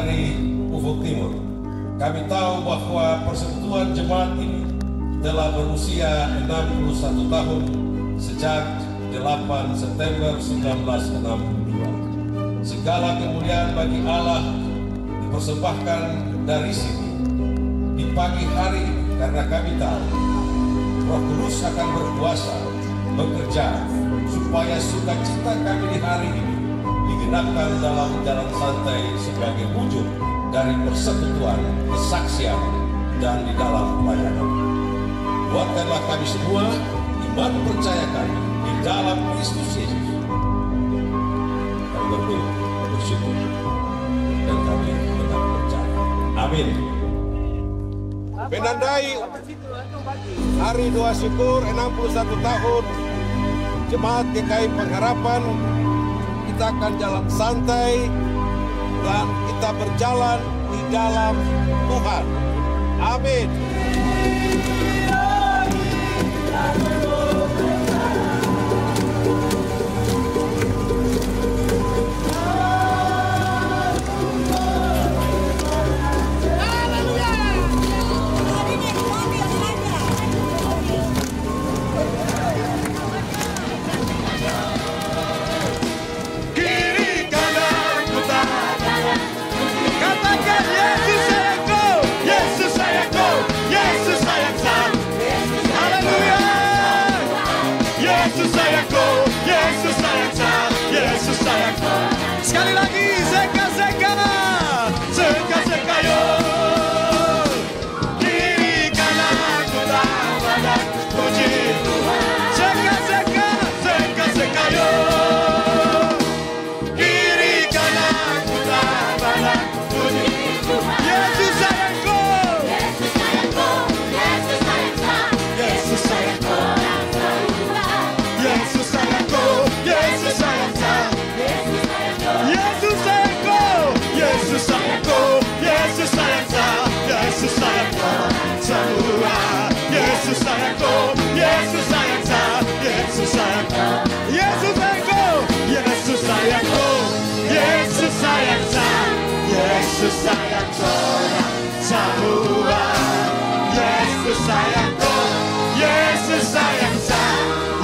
dari Ufuk Timur. Kami tahu bahwa persekutuan jemaat ini telah berusia 61 tahun sejak 8 September 1962. Segala kemuliaan bagi Allah dipersembahkan dari sini di pagi hari ini, karena kami tahu Roh Kudus akan berkuasa bekerja supaya sukacita kami di hari ini digenapkan dalam jalan santai sebagai wujud dari persekutuan, kesaksian, dan di dalam pelayanan. Kuatkanlah kami semua iman percaya kami di dalam Kristus Yesus. Kami berdoa, bersyukur, dan kami tetap percaya. Amin. Menandai Hari Doa Syukur 61 tahun Jemaat GKI Pengharapan, kita akan jalan santai dan kita berjalan di dalam Tuhan. Amin. Sekali lagi, zeka-zeka, zeka-zeka yo. Kiri kanan ku tak pandang, puji Tuhan. Zeka-zeka, zeka-zeka yo. Kiri kanan ku tak pandang, puji Tuhan. Yesus sayangku, Yesus sayangku, Yesus sayangku, Yesus sayangku, Yesus sayangku, Yesus sayangku. Yesus sayangku, Yesus sayangku, Yesus sayangku, Yesus sayangku, semua. Yesus sayangku, Yesus sayangku, Yesus sayangku, Yesus sayangku, Yesus sayangku, Yesus sayangku, Yesus sayangku, semua. Yesus sayangku, Yesus sayangku,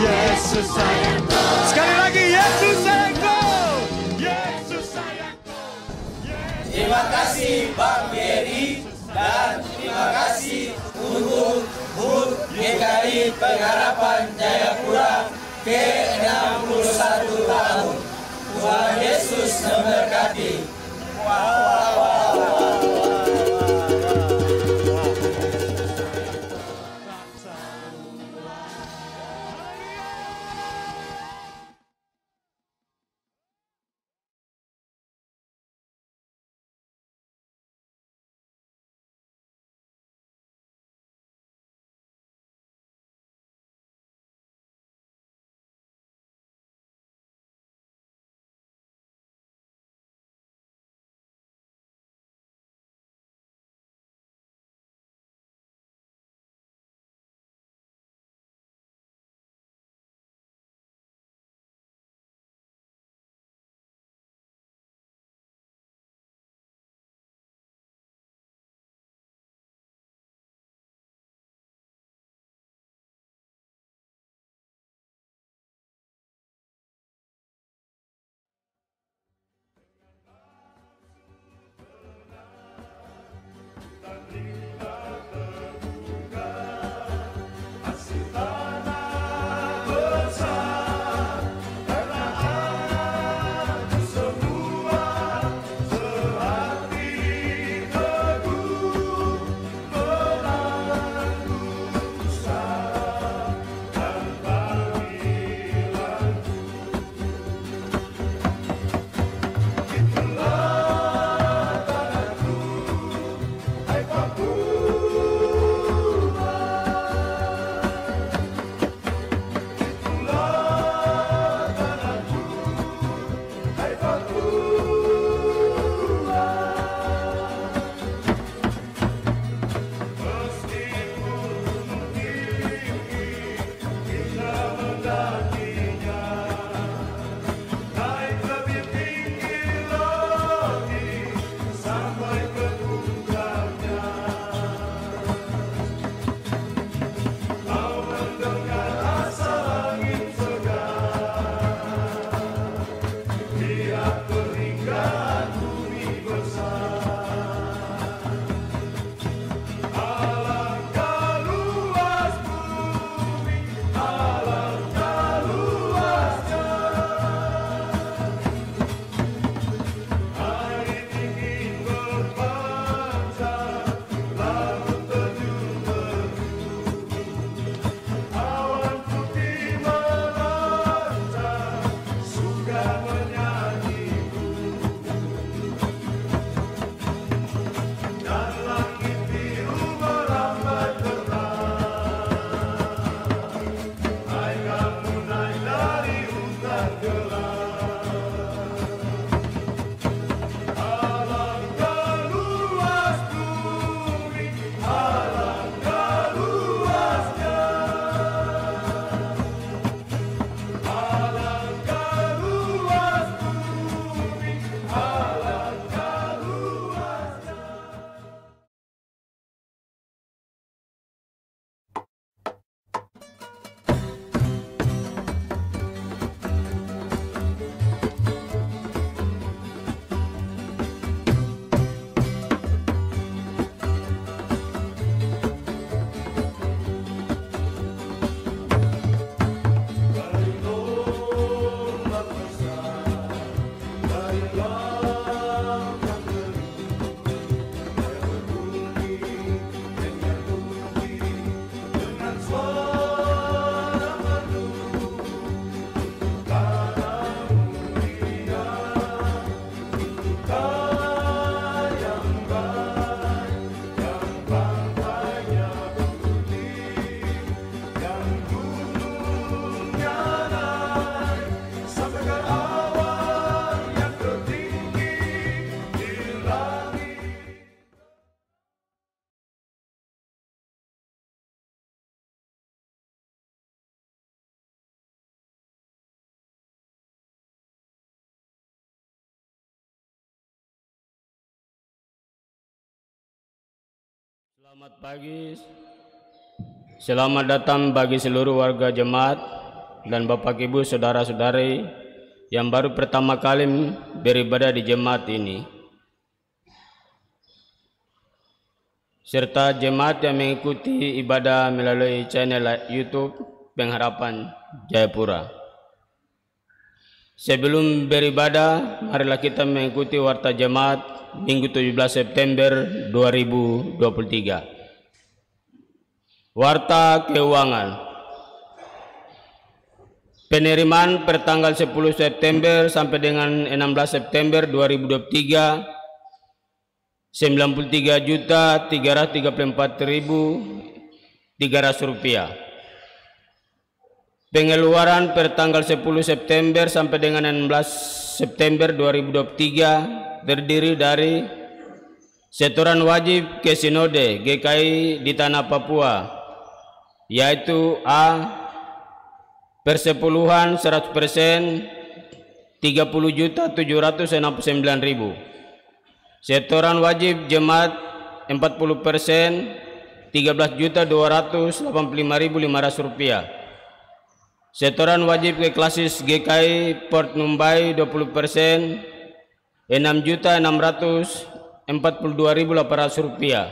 Yesus sayangku. Sekali lagi, Yesus sayangku. Terima kasih Bang Beri dan terima kasih untuk HUT GKI Pengharapan Jayapura ke-61 tahun. Tuhan Yesus memberkati. Selamat pagi. Selamat datang bagi seluruh warga jemaat dan Bapak Ibu saudara-saudari yang baru pertama kali beribadah di jemaat ini, serta jemaat yang mengikuti ibadah melalui channel YouTube Pengharapan Jayapura. Sebelum beribadah, marilah kita mengikuti warta jemaat Minggu 17 September 2023. Warta keuangan. Penerimaan pertanggal 10 September sampai dengan 16 September 2023 93.334.300 rupiah. Pengeluaran pertanggal 10 September sampai dengan 16 September 2023 terdiri dari setoran wajib ke Sinode GKI di Tanah Papua, yaitu A. Persepuluhan 100% 30.769.000. Setoran wajib jemaat 40% 13.285.500 rupiah. Setoran wajib ke klasis GKI Port Numbai 20% 6.642.800 rupiah.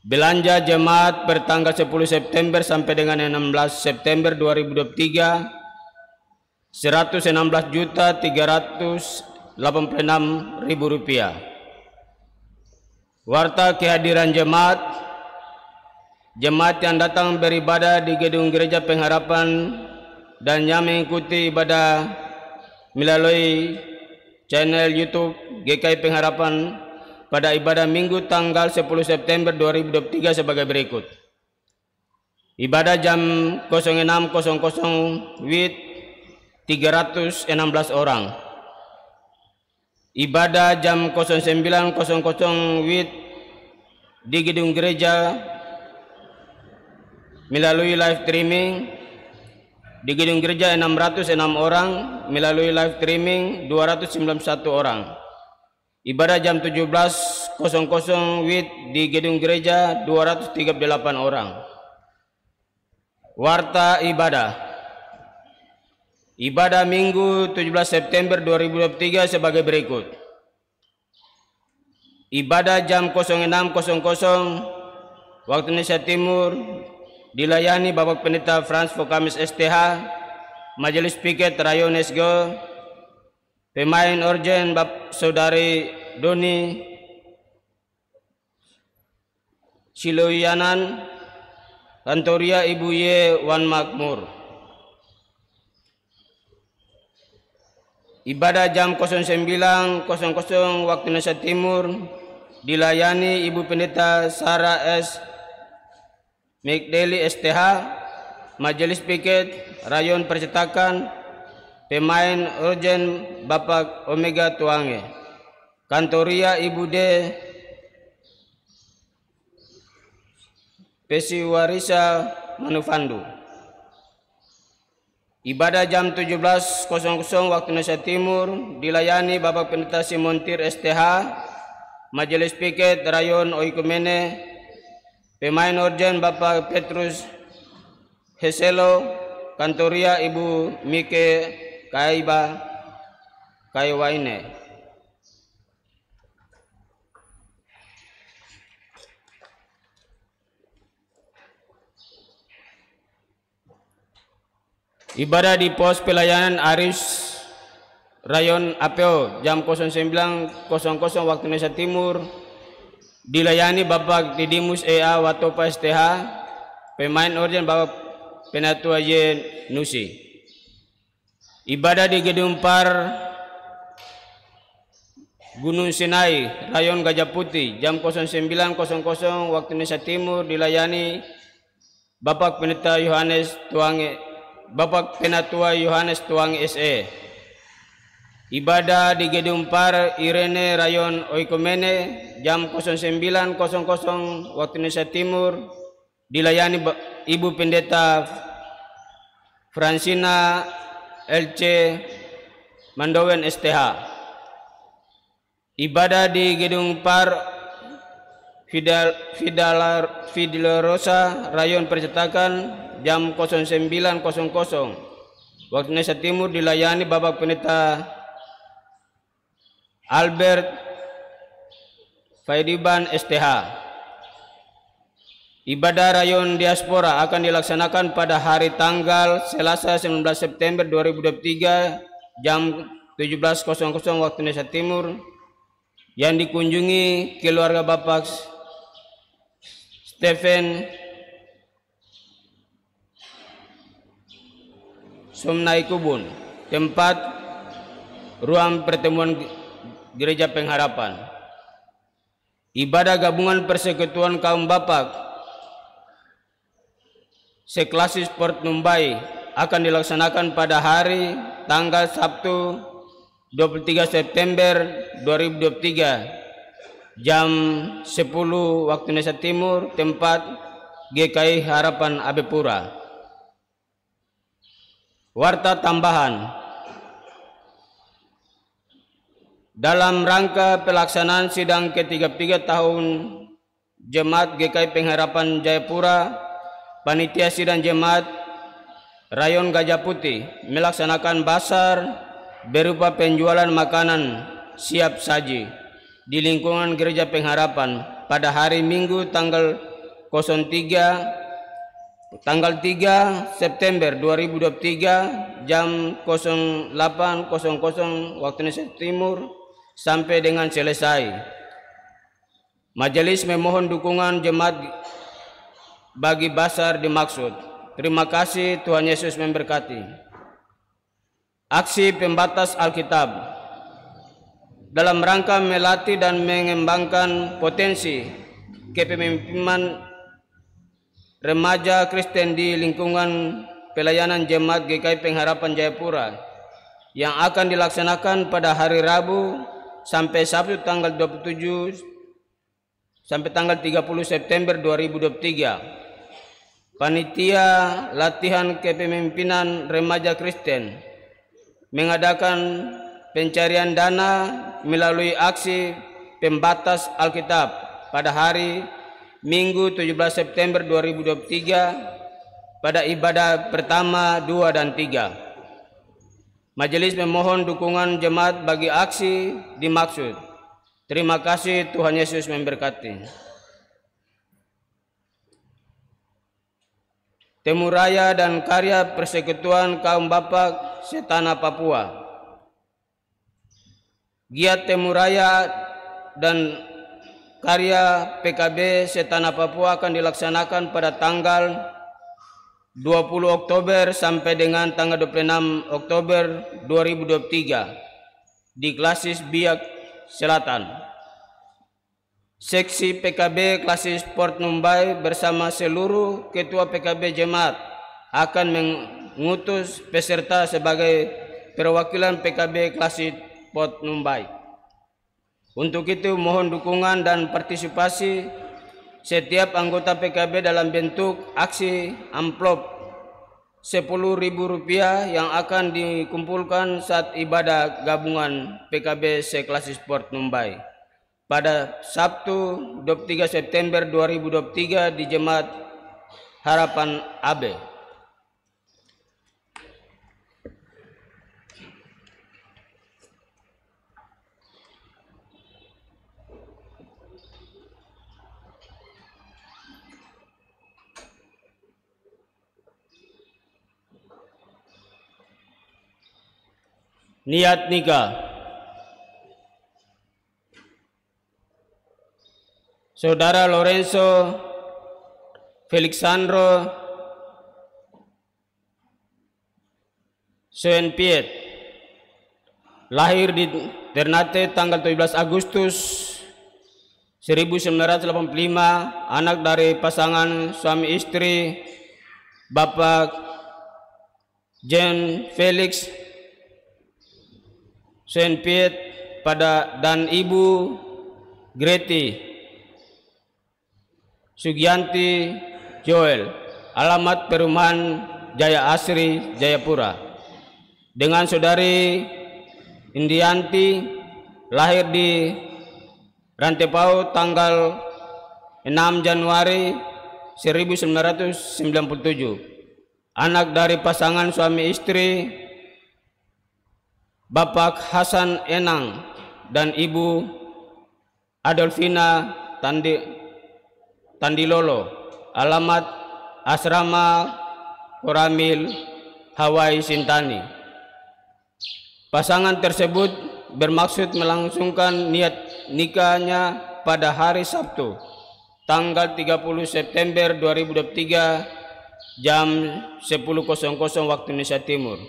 Belanja jemaat pertanggal 10 September sampai dengan 16 September 2023 116.386.000 rupiah. Warta kehadiran jemaat. Jemaat yang datang beribadah di gedung Gereja Pengharapan dan yang mengikuti ibadah melalui channel YouTube GKI Pengharapan pada ibadah Minggu tanggal 10 September 2023 sebagai berikut. Ibadah jam 06.00 WIB 316 orang. Ibadah jam 09.00 WIB di gedung gereja melalui live streaming. Di gedung gereja 606 orang, melalui live streaming 291 orang. Ibadah jam 17.00 WIB di gedung gereja 238 orang. Warta ibadah. Ibadah Minggu 17 September 2023 sebagai berikut. Ibadah jam 06.00 waktu Indonesia Timur dilayani Bapak Pendeta Frans Fokamis STH, Majelis Piket Rayon SGO, pemain orgen Bapak Saudari Doni Siloyanan, Kantoria Ibu Ye Wan Makmur. Ibadah jam 09.00 waktu Indonesia Timur dilayani Ibu Pendeta Sarah S. Mikdeli STH, Majelis Piket Rayon Percetakan, pemain urgen Bapak Omega Tuange, Kantoria Ibu D. Pesiwarisa Manufandu. Ibadah jam 17.00 waktu Indonesia Timur dilayani Bapak Pendeta Simontir STH, Majelis Piket Rayon Oikumene, pemain orgen Bapak Petrus Heselo, Kantoria Ibu Mike Kaiwaine. Ibadah di pos pelayanan Aris Rayon Apeo jam 09.00 waktu Indonesia Timur dilayani Bapak Didimus EA Watopa STH, pemain organ Bapak Penatua Y Nusi. Ibadah di Gedung Par Gunung Sinai Rayon Gajah Putih jam 09.00 waktu Indonesia Timur dilayani Bapak Pendeta Yohanes Tuange, Bapak Penatua Yohanes Tuange SE. Ibadah di Gedung Par Irene Rayon Oikomene jam 09.00 waktu Indonesia Timur dilayani Ibu Pendeta Francina LC Mandowen STH. Ibadah di Gedung Par Fidelosa, Rayon Percetakan, jam 09.00 waktu Indonesia Timur, dilayani Bapak Pendeta Albert Faidiban STH. Ibadah Rayon Diaspora akan dilaksanakan pada hari tanggal Selasa 19 September 2023 jam 17.00 waktu Indonesia Timur, yang dikunjungi keluarga Bapak Stephen Somnai Kubun, tempat ruang pertemuan Gereja Pengharapan. Ibadah gabungan Persekutuan Kaum Bapak Seklasis Port Numbai akan dilaksanakan pada hari tanggal Sabtu 23 September 2023 jam 10 waktu Indonesia Timur, tempat GKI Harapan Abepura. Warta tambahan, dalam rangka pelaksanaan sidang ke-33 tahun Jemaat GKI Pengharapan Jayapura, Panitia Sidang Jemaat Rayon Gajah Putih melaksanakan basar berupa penjualan makanan siap saji di lingkungan Gereja Pengharapan pada hari Minggu tanggal 3 September 2023 jam 08.00 waktu Indonesia Timur sampai dengan selesai. Majelis memohon dukungan jemaat bagi basar dimaksud. Terima kasih, Tuhan Yesus memberkati. Aksi pembatas Alkitab dalam rangka melatih dan mengembangkan potensi kepemimpinan remaja Kristen di lingkungan pelayanan Jemaat GKI Pengharapan Jayapura yang akan dilaksanakan pada hari Rabu sampai Sabtu tanggal 27 sampai tanggal 30 September 2023. Panitia Latihan Kepemimpinan Remaja Kristen mengadakan pencarian dana melalui aksi pembatas Alkitab pada hari Minggu 17 September 2023 pada ibadah pertama, 2, dan 3. Majelis memohon dukungan jemaat bagi aksi dimaksud. Terima kasih, Tuhan Yesus memberkati. Temu Raya dan Karya Persekutuan Kaum Bapak Setanah Papua. Giat Temu Raya dan Karya PKB Setanah Papua akan dilaksanakan pada tanggal 20 Oktober sampai dengan tanggal 26 Oktober 2023 di Klasis Biak Selatan. Seksi PKB Klasis Port Numbai bersama seluruh ketua PKB Jemaat akan mengutus peserta sebagai perwakilan PKB Klasis Port Numbai. Untuk itu mohon dukungan dan partisipasi setiap anggota PKB dalam bentuk aksi amplop Rp10.000 yang akan dikumpulkan saat ibadah gabungan PKB Seklasis Port Numbai pada Sabtu 23 September 2023 di Jemaat Harapan AB. Niat nikah. Saudara Lorenzo Felixandro Soenpiet, lahir di Ternate tanggal 17 Agustus 1985, anak dari pasangan suami istri Bapak Jean Felix Soenpiet dan Ibu Greti Sugianti Joel, alamat perumahan Jaya Asri, Jayapura. Dengan saudari Indianti, lahir di Rantepau tanggal 6 Januari 1997. Anak dari pasangan suami istri Bapak Hasan Enang dan Ibu Adolfina Tandilolo. Alamat Asrama Koramil, Hawaii, Sintani. Pasangan tersebut bermaksud melangsungkan niat nikahnya pada hari Sabtu, tanggal 30 September 2023 jam 10.00 waktu Indonesia Timur.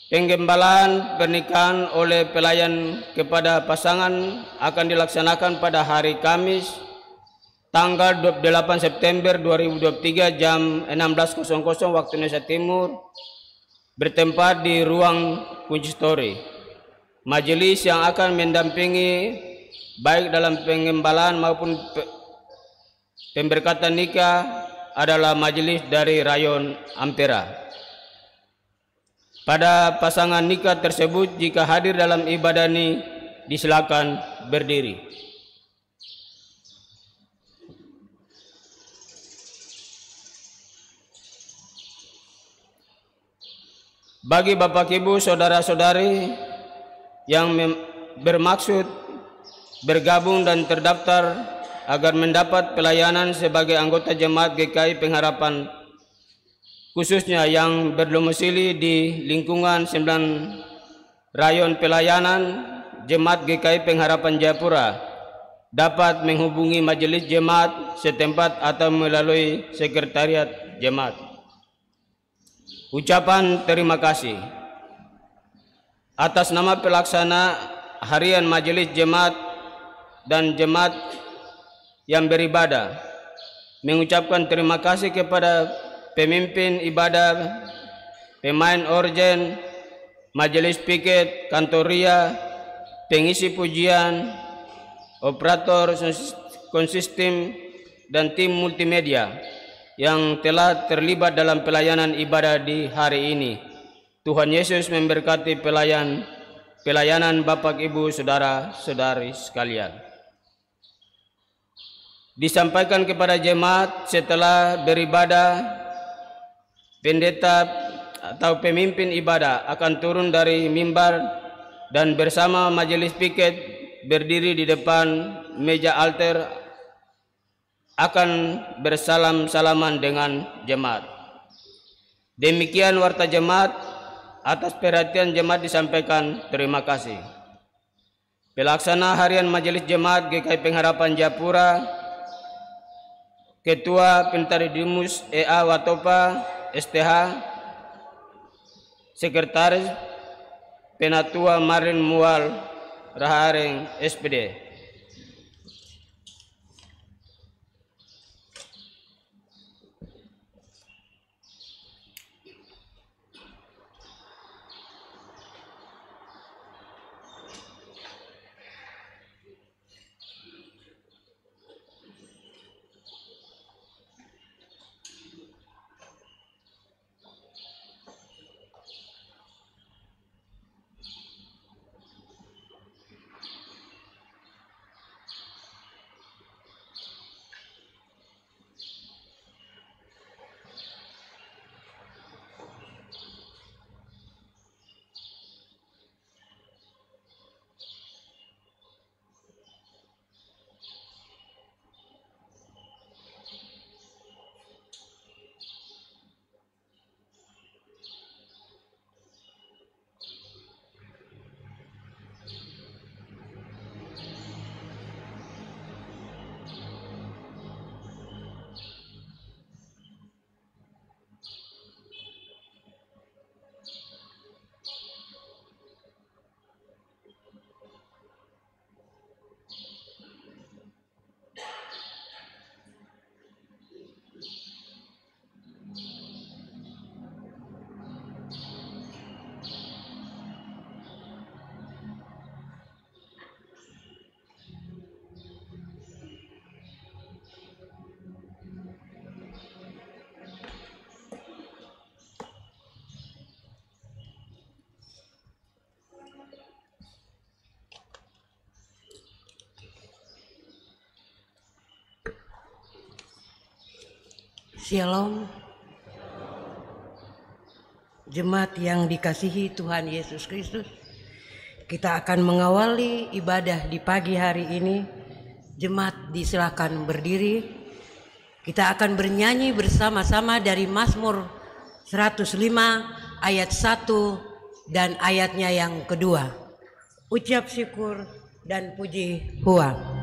Penggembalaan pernikahan oleh pelayan kepada pasangan akan dilaksanakan pada hari Kamis tanggal 28 September 2023 jam 16.00 waktu Indonesia Timur bertempat di ruang konsistori. Majelis yang akan mendampingi baik dalam penggembalaan maupun pemberkatan nikah adalah majelis dari Rayon Ampera. Pada pasangan nikah tersebut, jika hadir dalam ibadah ini, disilakan berdiri. Bagi Bapak Ibu saudara-saudari yang bermaksud bergabung dan terdaftar agar mendapat pelayanan sebagai anggota jemaat GKI Pengharapan, khususnya yang berdomisili di lingkungan 9 rayon pelayanan Jemaat GKI Pengharapan Jayapura, dapat menghubungi majelis jemaat setempat atau melalui sekretariat jemaat. Ucapan terima kasih atas nama pelaksana harian majelis jemaat dan jemaat yang beribadah, mengucapkan terima kasih kepada pemimpin ibadah, pemain organ, majelis piket, kantoria, pengisi pujian, operator konsistem, dan tim multimedia yang telah terlibat dalam pelayanan ibadah di hari ini. Tuhan Yesus memberkati pelayanan Bapak Ibu saudara-saudari sekalian. Disampaikan kepada jemaat setelah beribadah, pendeta atau pemimpin ibadah akan turun dari mimbar dan bersama majelis piket berdiri di depan meja altar akan bersalam-salaman dengan jemaat. Demikian warta jemaat. Atas perhatian jemaat disampaikan terima kasih. Pelaksana harian majelis jemaat GKI Pengharapan Jayapura, Ketua Pentaridimus EA Watopa STH, Sekretaris Penatua Marin Mual Rahareng SPD. Shalom. Jemaat yang dikasihi Tuhan Yesus Kristus, kita akan mengawali ibadah di pagi hari ini. Jemaat disilakan berdiri. Kita akan bernyanyi bersama-sama dari Mazmur 105 ayat 1 dan ayatnya yang kedua. Ucap syukur dan puji Hua.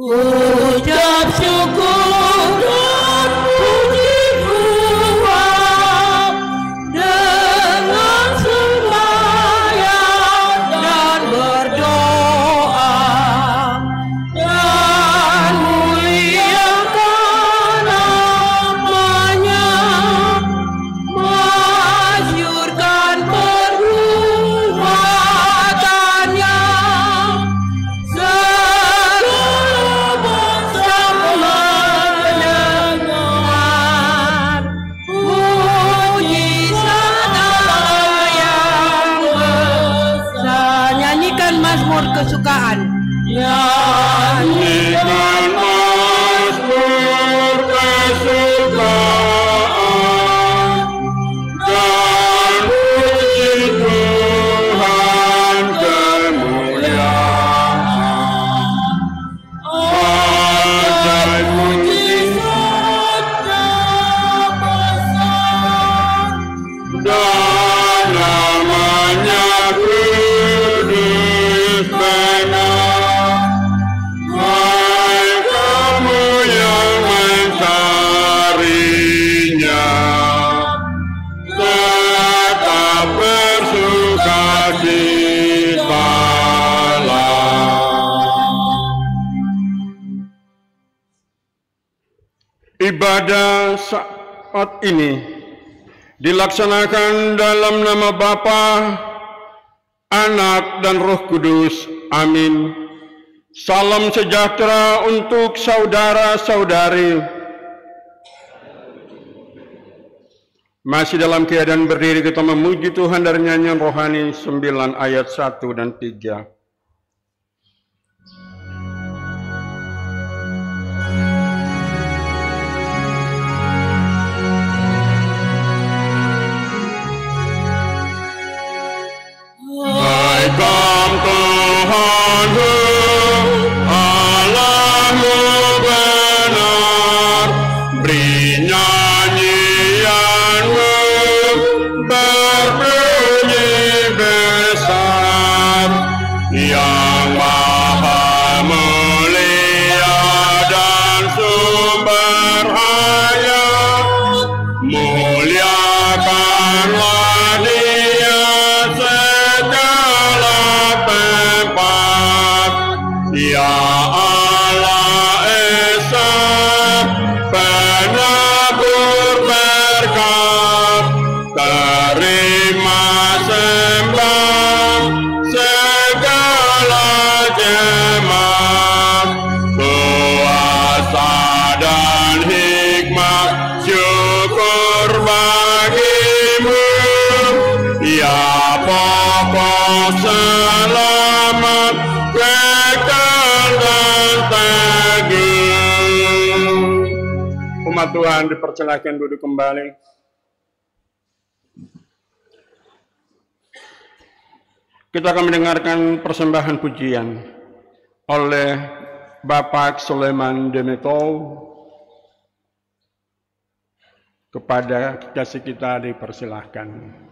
Ucap syukur dan puji Tuhan dengan sembahyang dan berdoa dan muliakan namanya, masyurkan perbuatannya. Mazmur kesukaan. Nyanyikan Mazmur kesukaan dan puji Tuhan kemuliaan. Ajaib mujizat dan besar dan namanya kudus benar. Hai kamu yang mencarinya, tetap bersukacitalah. Ibadah saat ini dilaksanakan dalam nama Bapa, Anak dan Roh Kudus. Amin. Salam sejahtera untuk saudara-saudari. Masih dalam keadaan berdiri, kita memuji Tuhan dari nyanyian rohani 9 ayat 1 dan 3. Baikkan Tuhanku, Allahmu benar, beri nyanyianmu berbunyi besar, yang maha mulia dan sumber hayat, muliakanlah Dia segala tempat. Ya Allah Esa, penabur berkat, terima sembah segala jemaat, kuasa dan hikmat syukur bagimu, ya pokok selamat kekal dan teguh. Umat Tuhan dipersilakan duduk kembali. Kita akan mendengarkan persembahan pujian oleh Bapak Suleman Demetol. Kepada kasih kita dipersilahkan.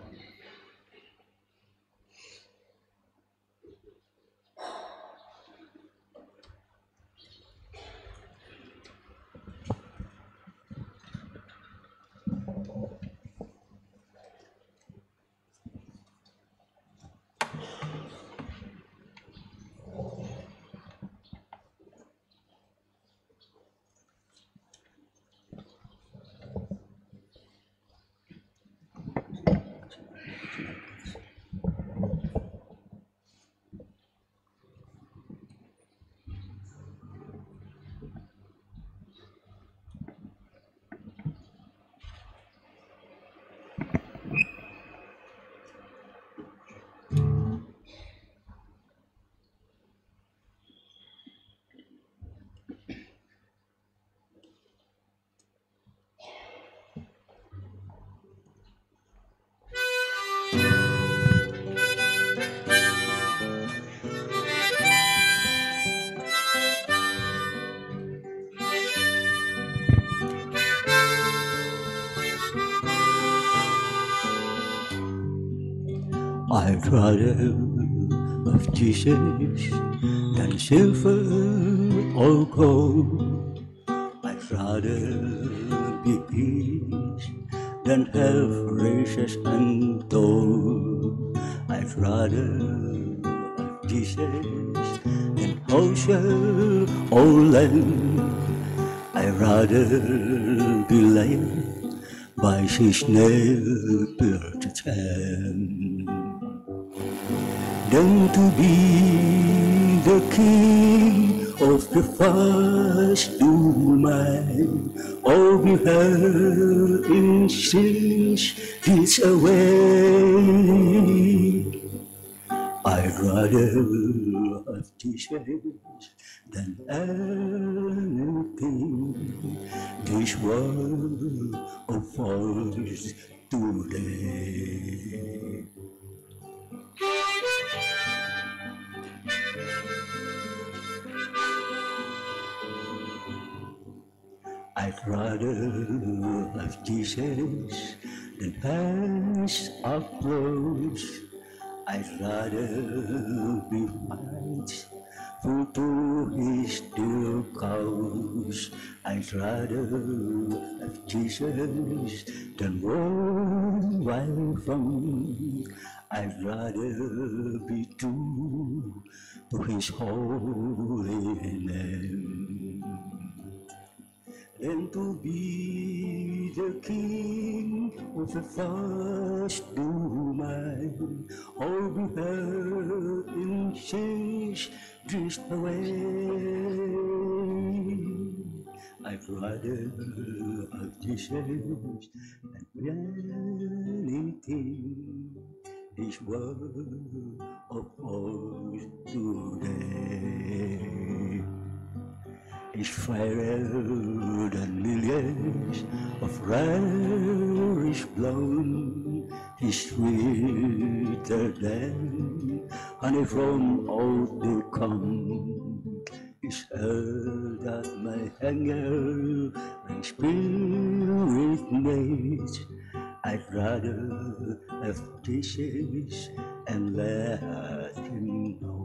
I'd rather have Jesus than silver or gold. I'd rather be his than have riches and gold. I'd rather have Jesus than houses or land. I'd rather be led by his nail-pierced hand than to be the king of the vast domain, or be held in sin's deeds away. I'd rather have Jesus than anything this world offers today. I'd rather have Jesus than hands applause. I'd rather be faithful to his dear cause. I'd rather have Jesus than run away from. I'd rather be true to his holy name than to be the king of a vast domain, or be held in sin's drift away. I'd rather have Jesus than anything this world offers today. Is fairer than millions of rarish blown. Is sweeter than honey from out the comb. Is held at my hanger, my spirit needs. I'd rather have Jesus and let him know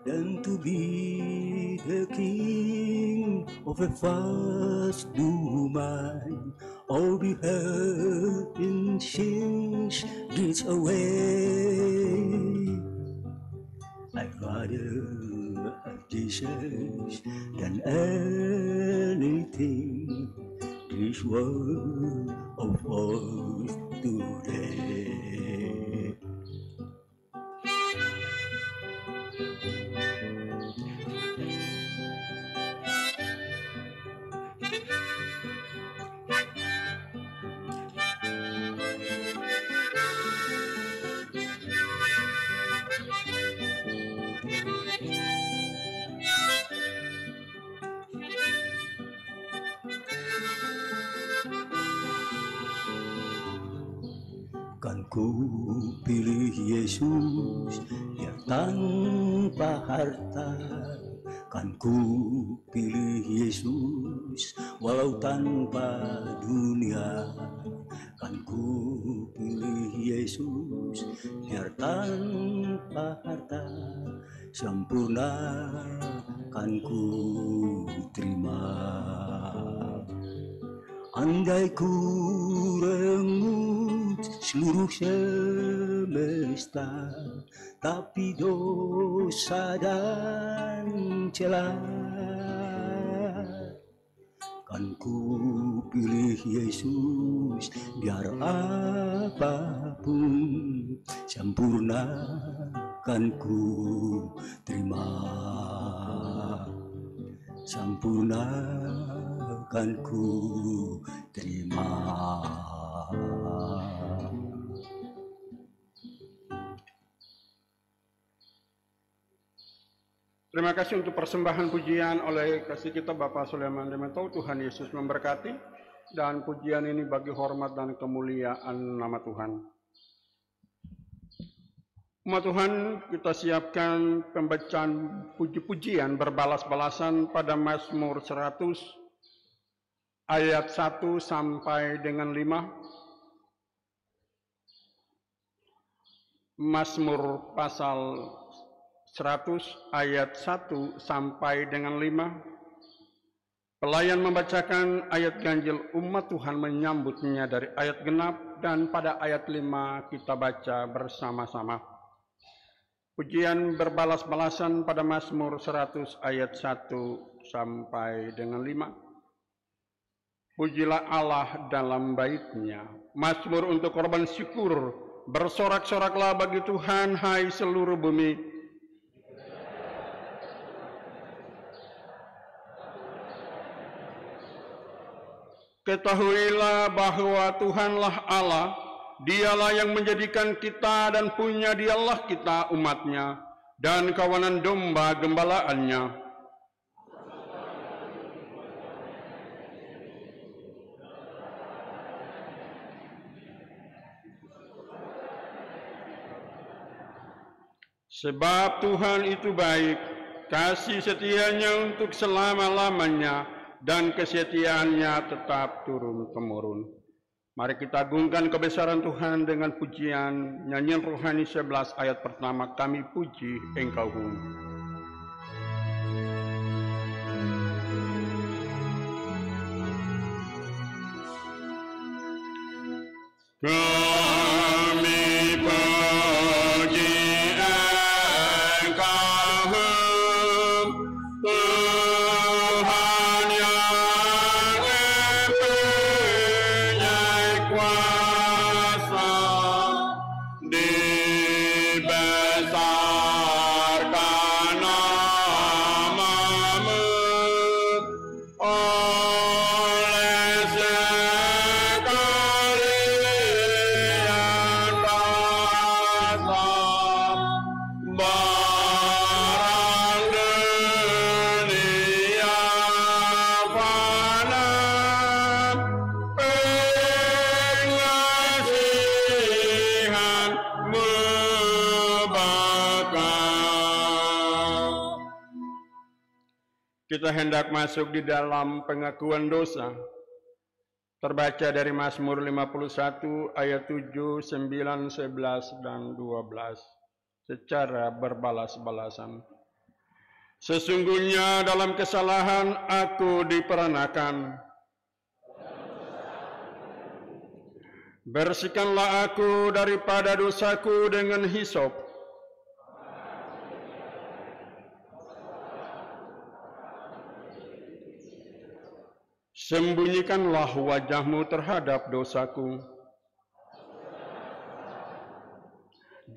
than to be the king of a vast domain, or be held in sin's deeds away. I'd rather have Jesus than anything this world offers today. Kan ku pilih Yesus yang tanpa harta. Kan ku pilih Yesus walau tanpa dunia. Kan ku pilih Yesus biar tanpa harta. Sempurna kan ku terima. Andai ku rengut seluruh semesta, tapi dosa dan celah, kan ku pilih Yesus biar apapun sempurna kan ku terima. Sempurna kan ku terima. Terima kasih untuk persembahan pujian oleh kasih kita Bapak Sulaiman Demetau. Tuhan Yesus memberkati, dan pujian ini bagi hormat dan kemuliaan nama Tuhan. Umat Tuhan, kita siapkan pembacaan puji-pujian berbalas-balasan pada Mazmur 100 ayat 1 sampai dengan 5. Mazmur pasal 100 ayat 1 sampai dengan 5. Pelayan membacakan ayat ganjil, umat Tuhan menyambutnya dari ayat genap, dan pada ayat 5 kita baca bersama-sama. Pujian berbalas-balasan pada Mazmur 100 ayat 1 sampai dengan 5. Pujilah Allah dalam bait-Nya. Mazmur untuk korban syukur. Bersorak-soraklah bagi Tuhan, hai seluruh bumi. Ketahuilah bahwa Tuhanlah Allah, Dialah yang menjadikan kita dan punya Dialah kita umat-Nya dan kawanan domba gembalaannya. Sebab Tuhan itu baik, kasih setianya untuk selama-lamanya, dan kesetiaannya tetap turun-temurun. Mari kita agungkan kebesaran Tuhan dengan pujian nyanyian rohani 11 ayat pertama, kami puji Engkau. Kami puji Tuhan yang mempunyai kuasa, dibesarkan nama-Mu oleh sekalian bangsa. Kita hendak masuk di dalam pengakuan dosa. Terbaca dari Mazmur 51 ayat 7, 9, 11, dan 12. Secara berbalas-balasan. Sesungguhnya dalam kesalahan aku diperanakan. Bersihkanlah aku daripada dosaku dengan hisop. Sembunyikanlah wajah-Mu terhadap dosaku.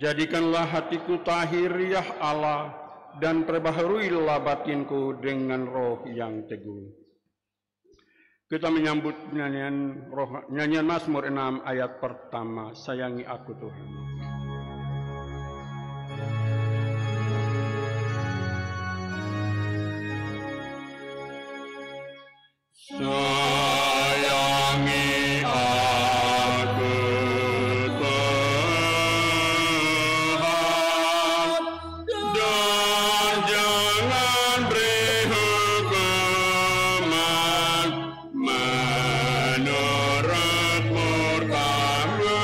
Jadikanlah hatiku tahir, ya Allah, dan perbaharuilah batinku dengan roh yang teguh. Kita menyambut nyanyian Mazmur 6 ayat pertama, sayangi aku Tuhan. Sayangi aku Tuhan, dan jangan beri hukuman menurut murka-Mu.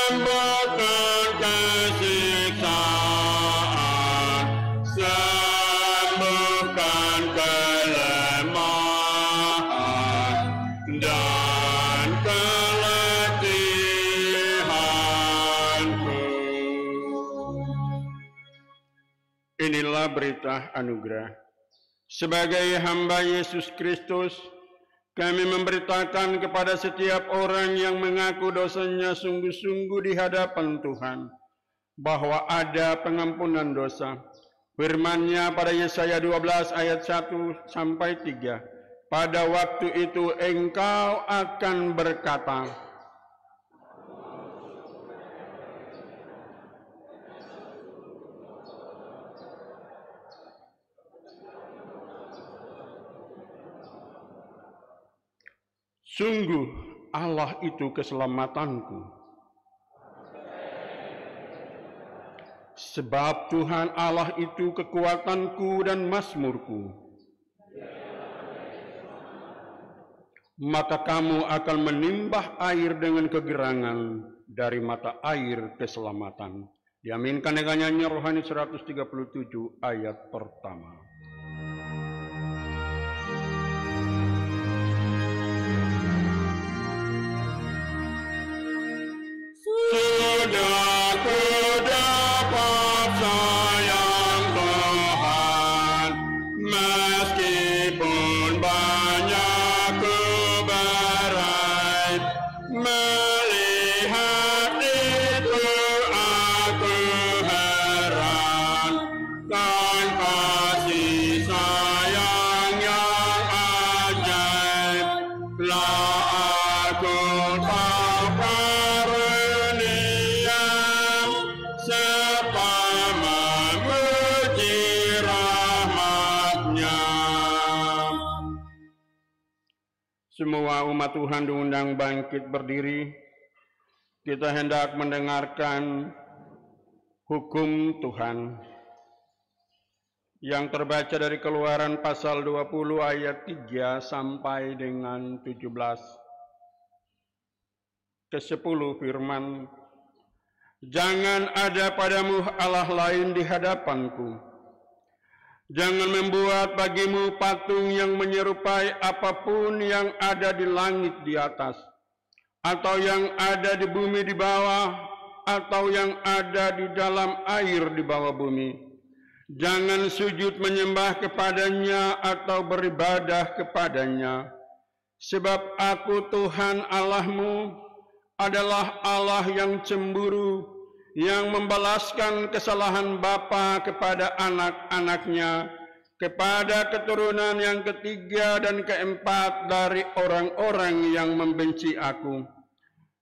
Lembutkan kesiksaan, sembuhkan kelemahan dan keletihanku. Inilah berita anugerah. Sebagai hamba Yesus Kristus, kami memberitakan kepada setiap orang yang mengaku dosanya sungguh-sungguh di hadapan Tuhan, bahwa ada pengampunan dosa. Firman-Nya pada Yesaya 12 ayat 1 sampai 3. Pada waktu itu engkau akan berkata, sungguh Allah itu keselamatanku. Sebab Tuhan Allah itu kekuatanku dan mazmurku. Maka kamu akan menimbah air dengan kegerangan dari mata air keselamatan. Diaminkan dengan nyanyian rohani 137 ayat pertama. Sudah ku dapat sayang Tuhan, meskipun banyak ku berai, melihat itu aku heran, kan kasih sayang yang ajaib, lah aku tahu karunia serta memuji rahmat-Nya. Semua umat Tuhan diundang bangkit berdiri. Kita hendak mendengarkan hukum Tuhan yang terbaca dari Keluaran pasal 20 ayat 3 sampai dengan 17. Ke-10 firman, jangan ada padamu Allah lain di hadapanku. Jangan membuat bagimu patung yang menyerupai apapun yang ada di langit di atas, atau yang ada di bumi di bawah, atau yang ada di dalam air di bawah bumi. Jangan sujud menyembah kepadanya atau beribadah kepadanya. Sebab aku Tuhan Allahmu adalah Allah yang cemburu, yang membalaskan kesalahan bapa kepada anak-anaknya, kepada keturunan yang ketiga dan keempat dari orang-orang yang membenci aku.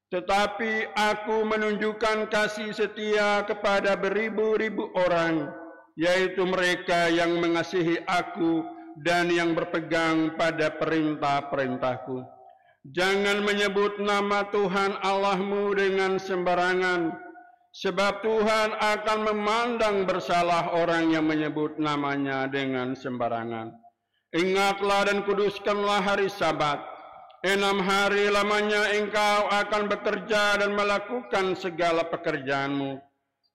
Tetapi aku menunjukkan kasih setia kepada beribu-ribu orang, yaitu mereka yang mengasihi aku dan yang berpegang pada perintah-perintahku. Jangan menyebut nama Tuhan Allahmu dengan sembarangan, sebab Tuhan akan memandang bersalah orang yang menyebut namanya dengan sembarangan. Ingatlah dan kuduskanlah hari Sabat. 6 hari lamanya engkau akan bekerja dan melakukan segala pekerjaanmu.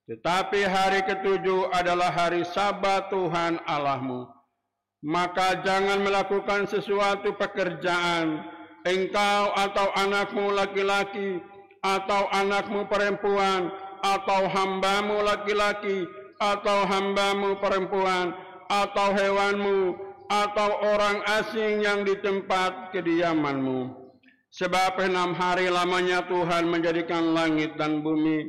Tetapi hari ke-7 adalah hari Sabat Tuhan Allahmu. Maka jangan melakukan sesuatu pekerjaan, engkau atau anakmu laki-laki, atau anakmu perempuan, atau hambamu laki-laki, atau hambamu perempuan, atau hewanmu, atau orang asing yang di tempat kediamanmu. Sebab 6 hari lamanya Tuhan menjadikan langit dan bumi,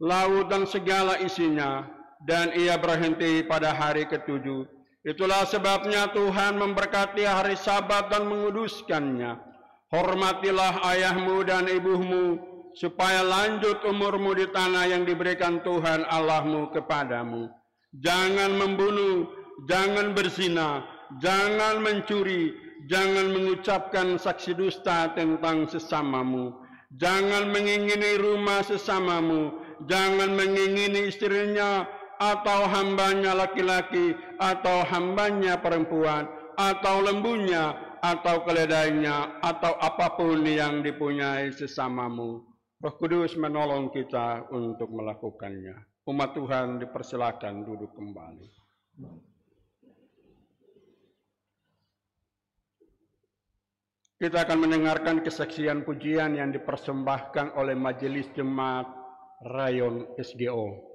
laut dan segala isinya, dan ia berhenti pada hari ke-7. Itulah sebabnya Tuhan memberkati hari Sabat dan menguduskannya. Hormatilah ayahmu dan ibumu, supaya lanjut umurmu di tanah yang diberikan Tuhan Allahmu kepadamu. Jangan membunuh, jangan berzina, jangan mencuri, jangan mengucapkan saksi dusta tentang sesamamu, jangan mengingini rumah sesamamu, jangan mengingini istrinya, atau hambanya laki-laki, atau hambanya perempuan, atau lembunya, atau keledainya, atau apapun yang dipunyai sesamamu. Roh Kudus menolong kita untuk melakukannya. Umat Tuhan dipersilakan duduk kembali. Kita akan mendengarkan kesaksian pujian yang dipersembahkan oleh Majelis Jemaat Rayon SGO.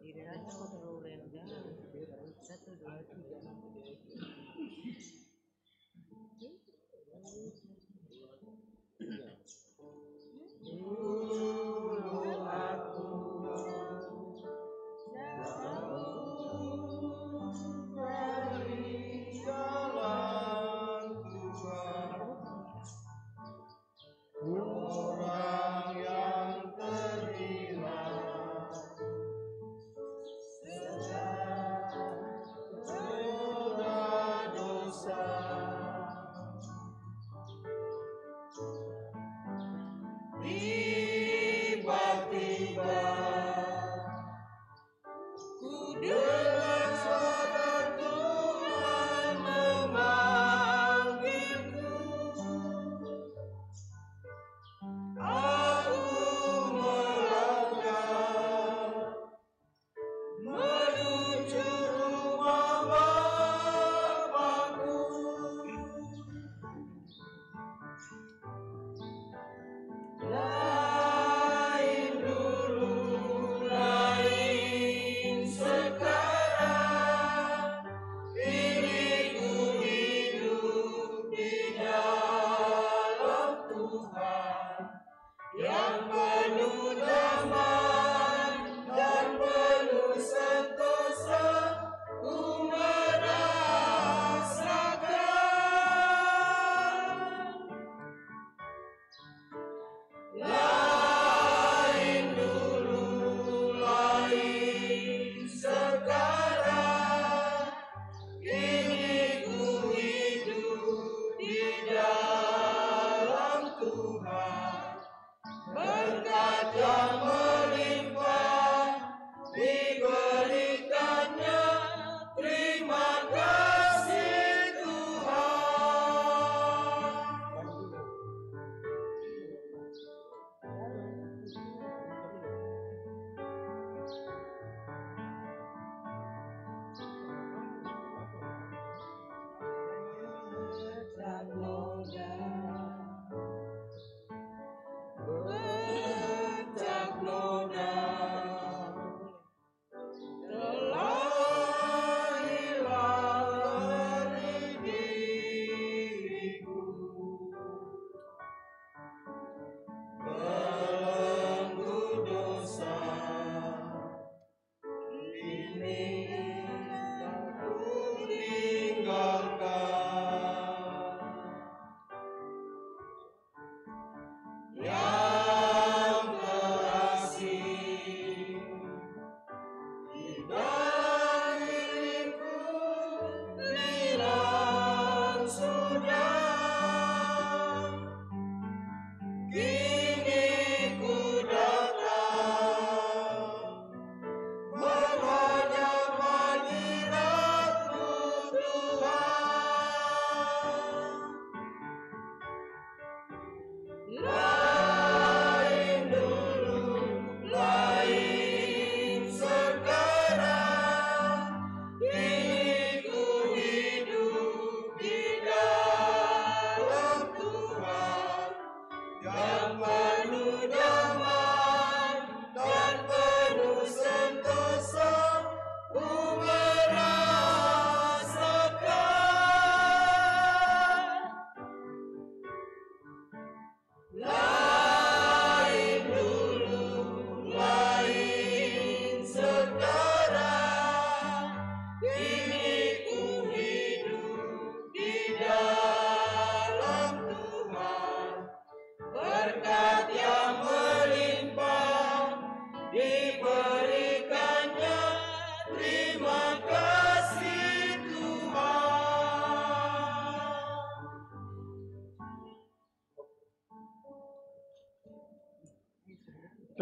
Kiranya kok terlalu rendah. 1, 2, 3.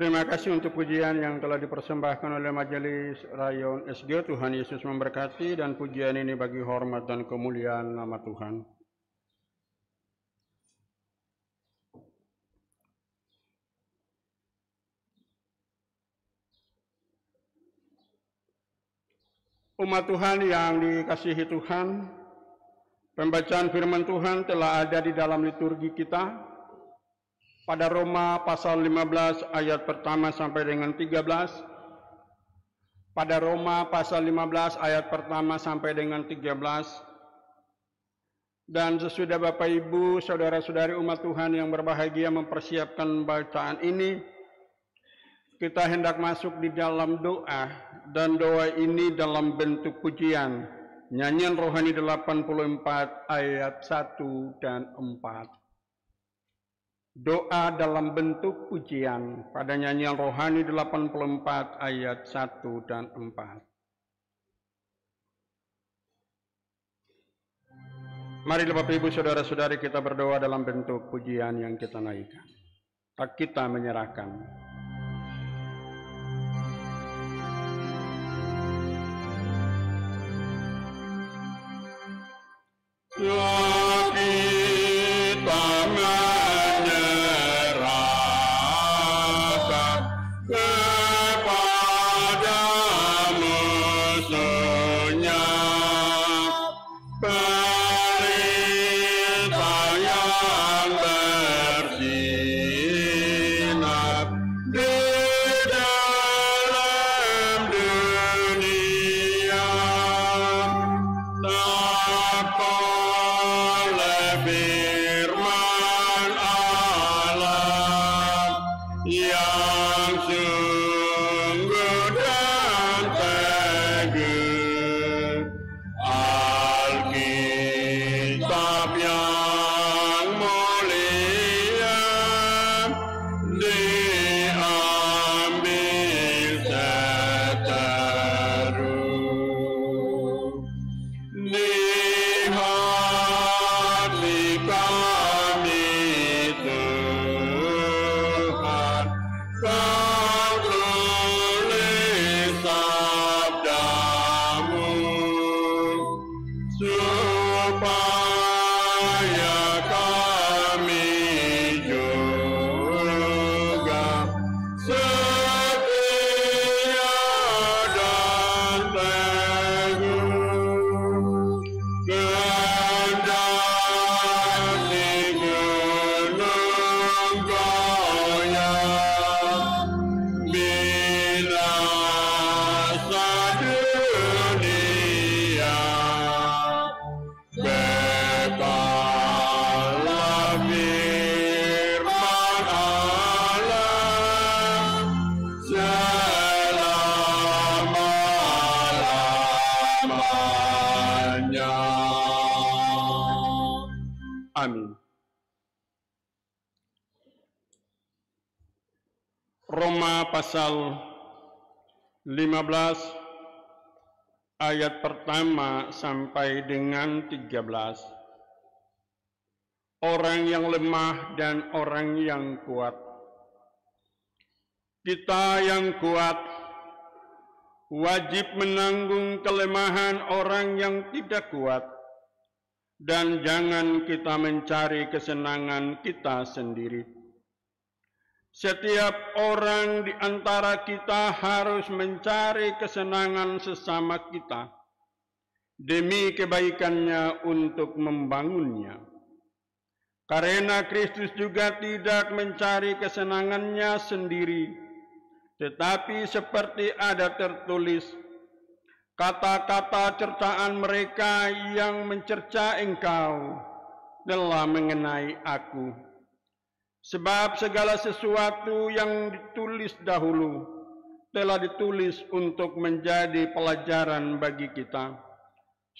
Terima kasih untuk pujian yang telah dipersembahkan oleh Majelis Rayon SG. Tuhan Yesus memberkati, dan pujian ini bagi hormat dan kemuliaan nama Tuhan. Umat Tuhan yang dikasihi Tuhan, pembacaan firman Tuhan telah ada di dalam liturgi kita pada Roma pasal 15 ayat pertama sampai dengan 13. Pada Roma pasal 15 ayat pertama sampai dengan 13. Dan sesudah Bapak Ibu, saudara-saudari umat Tuhan yang berbahagia mempersiapkan bacaan ini, kita hendak masuk di dalam doa, dan doa ini dalam bentuk pujian. Nyanyian rohani 84 ayat 1 dan 4. Doa dalam bentuk pujian pada nyanyian rohani 84 ayat 1 dan 4. Mari Bapak Ibu saudara-saudari kita berdoa dalam bentuk pujian yang kita naikkan. Kita menyerahkan. Amin. Roma pasal 15 ayat pertama sampai dengan 13. Orang yang lemah dan orang yang kuat. Kita yang kuat wajib menanggung kelemahan orang yang tidak kuat, dan jangan kita mencari kesenangan kita sendiri. Setiap orang di antara kita harus mencari kesenangan sesama kita demi kebaikannya untuk membangunnya. Karena Kristus juga tidak mencari kesenangannya sendiri, tetapi seperti ada tertulis, kata-kata cercaan mereka yang mencerca engkau telah mengenai aku. Sebab segala sesuatu yang ditulis dahulu telah ditulis untuk menjadi pelajaran bagi kita,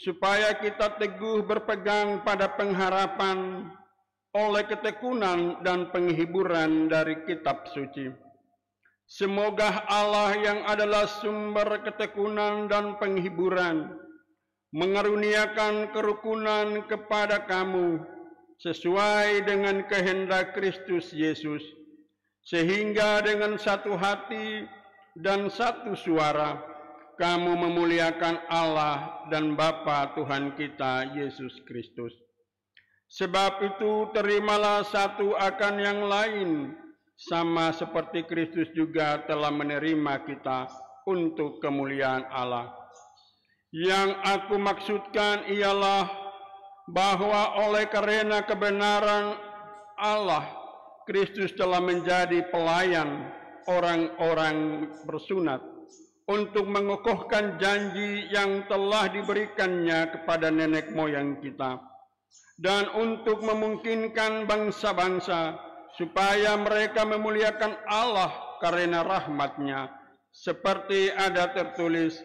supaya kita teguh berpegang pada pengharapan oleh ketekunan dan penghiburan dari kitab suci. Semoga Allah yang adalah sumber ketekunan dan penghiburan mengaruniakan kerukunan kepada kamu sesuai dengan kehendak Kristus Yesus, sehingga dengan satu hati dan satu suara kamu memuliakan Allah dan Bapa Tuhan kita Yesus Kristus. Sebab itu terimalah satu akan yang lain, sama seperti Kristus juga telah menerima kita untuk kemuliaan Allah. Yang aku maksudkan ialah bahwa oleh karena kebenaran Allah, Kristus telah menjadi pelayan orang-orang bersunat untuk mengokohkan janji yang telah diberikannya kepada nenek moyang kita, dan untuk memungkinkan bangsa-bangsa supaya mereka memuliakan Allah karena rahmat-Nya, seperti ada tertulis,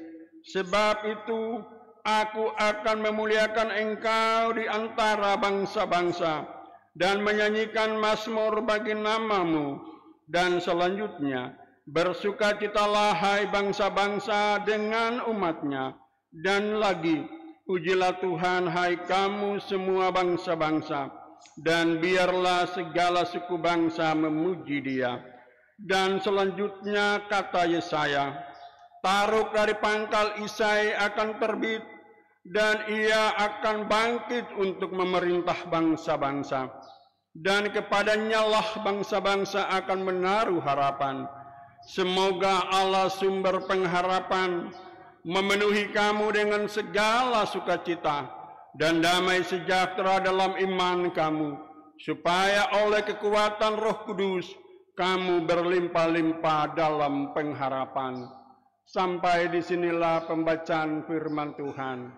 sebab itu aku akan memuliakan engkau di antara bangsa-bangsa dan menyanyikan mazmur bagi namamu. Dan selanjutnya, bersukacitalah hai bangsa-bangsa dengan umat-Nya, dan lagi, pujilah Tuhan hai kamu semua bangsa-bangsa, dan biarlah segala suku bangsa memuji Dia. Dan selanjutnya kata Yesaya, Taruk dari pangkal Isai akan terbit, dan ia akan bangkit untuk memerintah bangsa-bangsa. Dan kepadanya lah bangsa-bangsa akan menaruh harapan. Semoga Allah sumber pengharapan memenuhi kamu dengan segala sukacita dan damai sejahtera dalam iman kamu, supaya oleh kekuatan Roh Kudus kamu berlimpah-limpah dalam pengharapan. Sampai disinilah pembacaan firman Tuhan.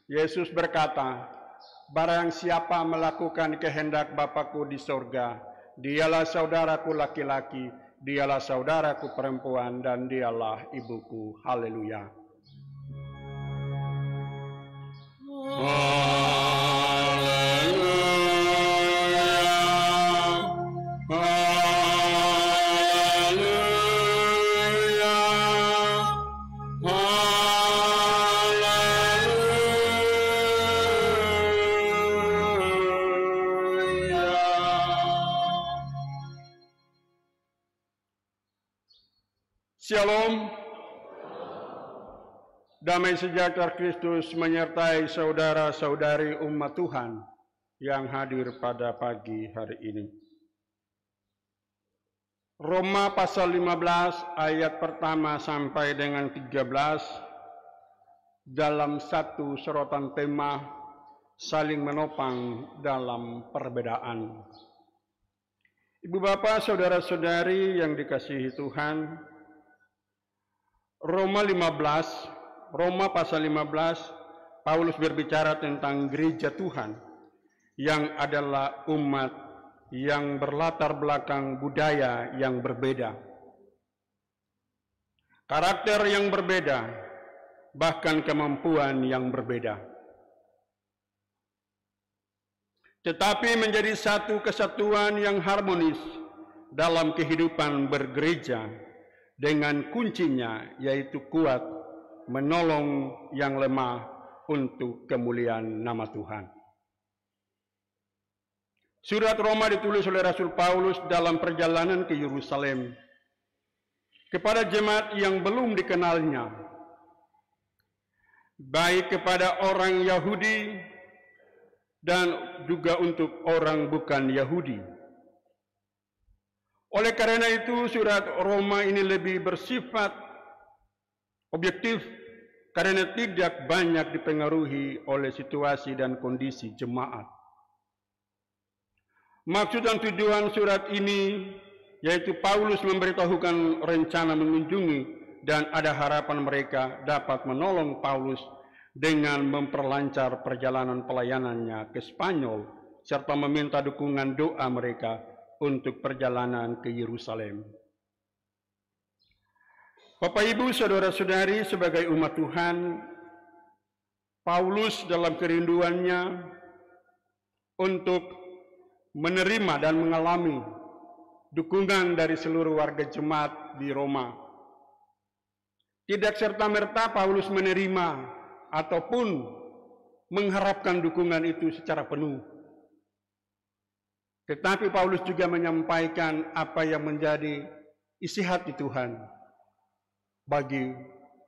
Yesus berkata, barang siapa melakukan kehendak Bapa-Ku di sorga, dialah saudaraku laki-laki, dialah saudaraku perempuan, dan dialah ibuku. Haleluya. Shalom. Damai sejahtera Kristus menyertai saudara-saudari umat Tuhan yang hadir pada pagi hari ini. Roma pasal 15 ayat pertama sampai dengan 13 dalam satu sorotan tema saling menopang dalam perbedaan. Ibu bapak, saudara-saudari yang dikasihi Tuhan, Roma pasal 15, Paulus berbicara tentang gereja Tuhan yang adalah umat yang berlatar belakang budaya yang berbeda, karakter yang berbeda, bahkan kemampuan yang berbeda. Tetapi menjadi satu kesatuan yang harmonis dalam kehidupan bergereja, dengan kuncinya yaitu kuat menolong yang lemah untuk kemuliaan nama Tuhan. Surat Roma ditulis oleh Rasul Paulus dalam perjalanan ke Yerusalem kepada jemaat yang belum dikenalnya, baik kepada orang Yahudi dan juga untuk orang bukan Yahudi. Oleh karena itu, surat Roma ini lebih bersifat objektif karena tidak banyak dipengaruhi oleh situasi dan kondisi jemaat. Maksud dan tujuan surat ini yaitu Paulus memberitahukan rencana mengunjungi dan ada harapan mereka dapat menolong Paulus dengan memperlancar perjalanan pelayanannya ke Spanyol serta meminta dukungan doa mereka untuk perjalanan ke Yerusalem. Bapak, Ibu, saudara-saudari, sebagai umat Tuhan, Paulus dalam kerinduannya untuk menerima dan mengalami dukungan dari seluruh warga jemaat di Roma. Tidak serta-merta Paulus menerima ataupun mengharapkan dukungan itu secara penuh. Tetapi Paulus juga menyampaikan apa yang menjadi isi hati Tuhan bagi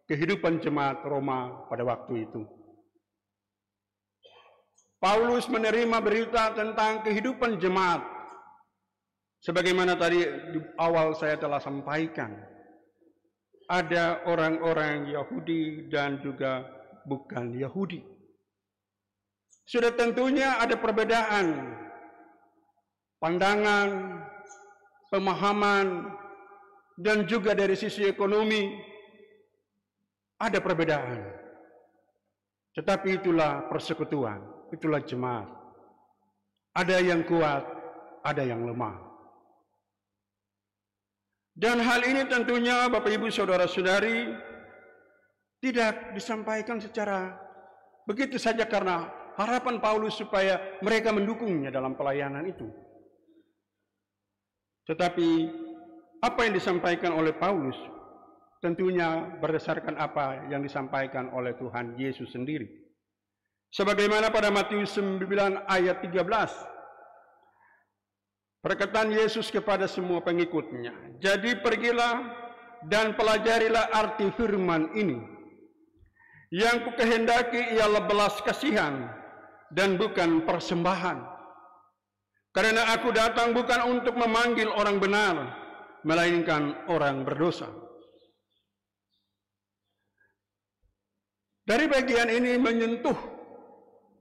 kehidupan jemaat Roma pada waktu itu. Paulus menerima berita tentang kehidupan jemaat. Sebagaimana tadi di awal saya telah sampaikan. Ada orang-orang Yahudi dan juga bukan Yahudi. Sudah tentunya ada perbedaan pandangan, pemahaman, dan juga dari sisi ekonomi ada perbedaan. Tetapi itulah persekutuan, itulah jemaat. Ada yang kuat, ada yang lemah. Dan hal ini tentunya Bapak Ibu Saudara-saudari tidak disampaikan secara begitu saja karena harapan Paulus supaya mereka mendukungnya dalam pelayanan itu. Tetapi apa yang disampaikan oleh Paulus tentunya berdasarkan apa yang disampaikan oleh Tuhan Yesus sendiri. Sebagaimana pada Matius 9 ayat 13. Perkataan Yesus kepada semua pengikutnya, jadi pergilah dan pelajarilah arti firman ini. Yang kukehendaki ialah belas kasihan dan bukan persembahan. Karena aku datang bukan untuk memanggil orang benar, melainkan orang berdosa. Dari bagian ini menyentuh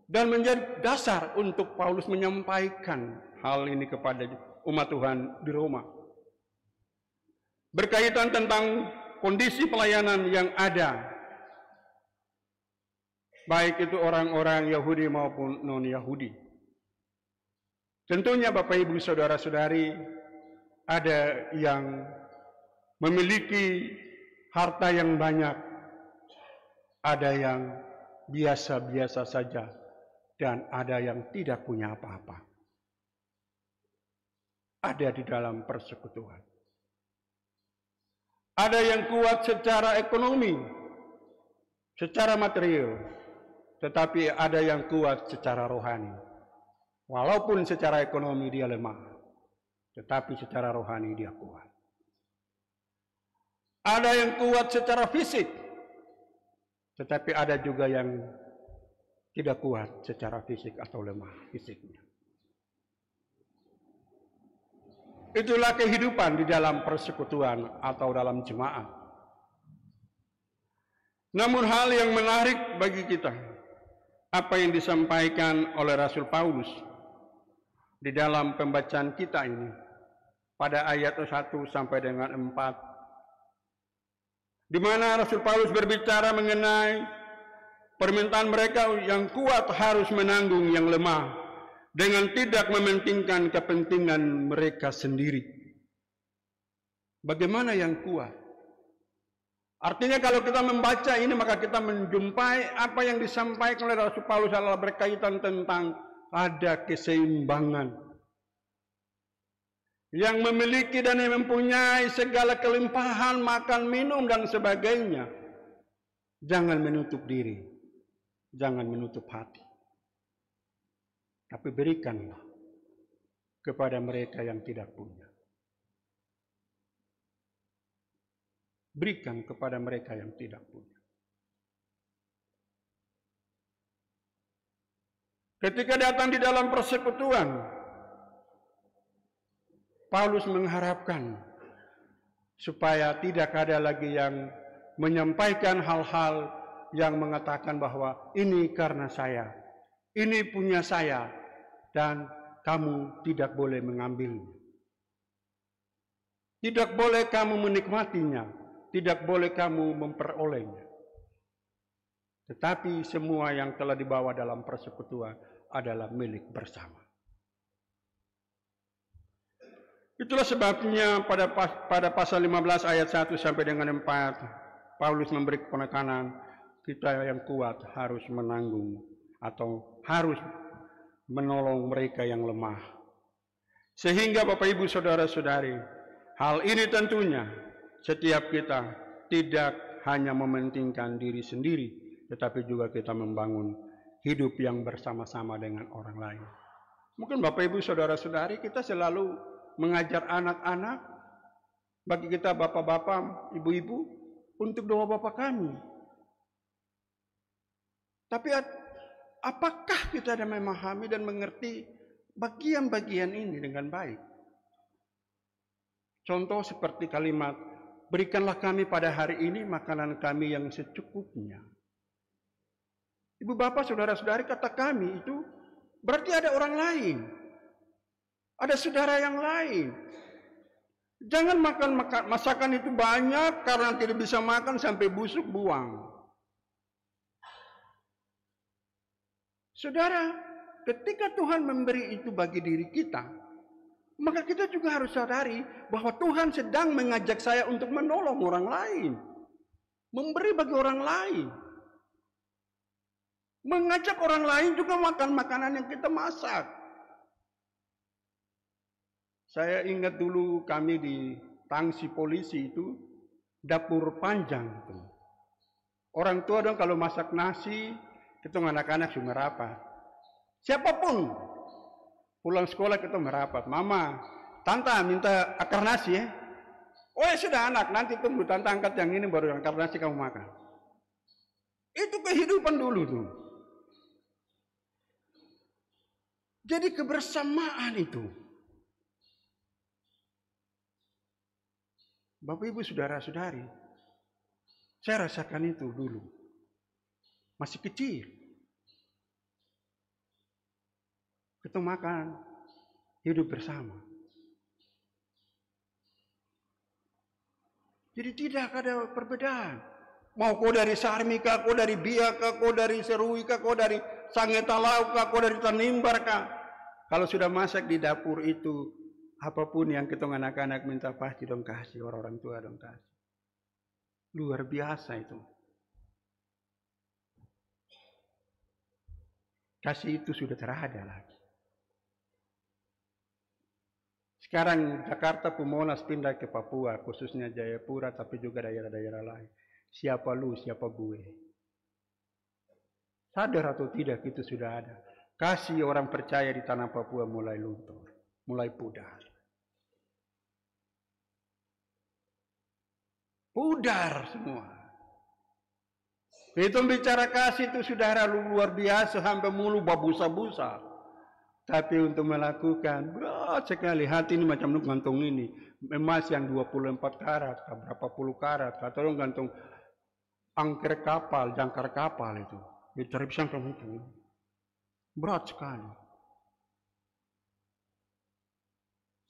dan menjadi dasar untuk Paulus menyampaikan hal ini kepada umat Tuhan di Roma. Berkaitan tentang kondisi pelayanan yang ada. Baik itu orang-orang Yahudi maupun non-Yahudi. Tentunya Bapak Ibu Saudara-saudari ada yang memiliki harta yang banyak. Ada yang biasa-biasa saja. Dan ada yang tidak punya apa-apa. Ada di dalam persekutuan. Ada yang kuat secara ekonomi, secara material, tetapi ada yang kuat secara rohani. Walaupun secara ekonomi dia lemah, tetapi secara rohani dia kuat. Ada yang kuat secara fisik, tetapi ada juga yang tidak kuat secara fisik atau lemah fisiknya. Itulah kehidupan di dalam persekutuan atau dalam jemaat. Namun hal yang menarik bagi kita, apa yang disampaikan oleh Rasul Paulus di dalam pembacaan kita ini, pada ayat 1 sampai dengan 4, di mana Rasul Paulus berbicara mengenai permintaan mereka yang kuat harus menanggung yang lemah, dengan tidak mementingkan kepentingan mereka sendiri. Bagaimana yang kuat? Artinya kalau kita membaca ini maka kita menjumpai apa yang disampaikan oleh Rasul Paulus adalah berkaitan tentang ada keseimbangan. Yang memiliki dan yang mempunyai segala kelimpahan, makan, minum, dan sebagainya. Jangan menutup diri. Jangan menutup hati. Tapi berikanlah kepada mereka yang tidak punya. Berikan kepada mereka yang tidak punya. Ketika datang di dalam persekutuan, Paulus mengharapkan supaya tidak ada lagi yang menyampaikan hal-hal yang mengatakan bahwa ini karena saya, ini punya saya, dan kamu tidak boleh mengambilnya. Tidak boleh kamu menikmatinya, tidak boleh kamu memperolehnya. Tetapi semua yang telah dibawa dalam persekutuan adalah milik bersama. Itulah sebabnya pada pasal 15 ayat 1 sampai dengan 4, Paulus memberi penekanan kita yang kuat harus menanggung atau harus menolong mereka yang lemah. Sehingga Bapak Ibu Saudara-saudari, hal ini tentunya setiap kita tidak hanya mementingkan diri sendiri, tetapi juga kita membangun hidup yang bersama-sama dengan orang lain. Mungkin Bapak Ibu Saudara-saudari kita selalu mengajar anak-anak, bagi kita bapak-bapak, ibu-ibu, untuk doa Bapa kami. Tapi apakah kita ada memahami dan mengerti bagian-bagian ini dengan baik? Contoh seperti kalimat, berikanlah kami pada hari ini makanan kami yang secukupnya. Ibu bapak saudara-saudari, kata kami itu berarti ada orang lain. Ada saudara yang lain. Jangan makan masakan itu banyak karena tidak bisa makan sampai busuk buang. Saudara, ketika Tuhan memberi itu bagi diri kita, maka kita juga harus sadari bahwa Tuhan sedang mengajak saya untuk menolong orang lain. Memberi bagi orang lain. Mengajak orang lain juga makan makanan yang kita masak. Saya ingat dulu kami di tangsi polisi itu, dapur panjang itu. Orang tua dong kalau masak nasi, kita anak-anak sudah merapat. Siapapun pulang sekolah kita merapat. Mama, tante minta akar nasi ya. Oh ya sudah anak, nanti tunggu tante angkat yang ini baru akar nasi kamu makan. Itu kehidupan dulu tuh. Jadi kebersamaan itu. Bapak Ibu Saudara-saudari, saya rasakan itu dulu. Masih kecil. Kita makan, hidup bersama. Jadi tidak ada perbedaan. Mau kau dari Sarmi kah, kau dari Biak kah, kau dari Serui kah, kau dari Sangetalau kah, kau dari Tanimbar kah. Kalau sudah masak di dapur itu, apapun yang kita anak-anak minta pasti dong kasih, orang-orang tua dong kasih. Luar biasa itu. Kasih itu sudah terada lagi. Sekarang Jakarta Pumonas pindah ke Papua, khususnya Jayapura, tapi juga daerah-daerah lain. Siapa lu, siapa gue. Sadar atau tidak itu sudah ada. Kasih orang percaya di tanah Papua mulai luntur, mulai pudar. Pudar semua. Itu bicara kasih itu saudara luar biasa, sampai mulu babusa-busa. Tapi untuk melakukan, berat sekali. Hati ini macam gantung ini. Emas yang 24 karat, berapa puluh karat. Atau gantung angker kapal, jangkar kapal itu. Diteripsan ke itu. Berat sekali.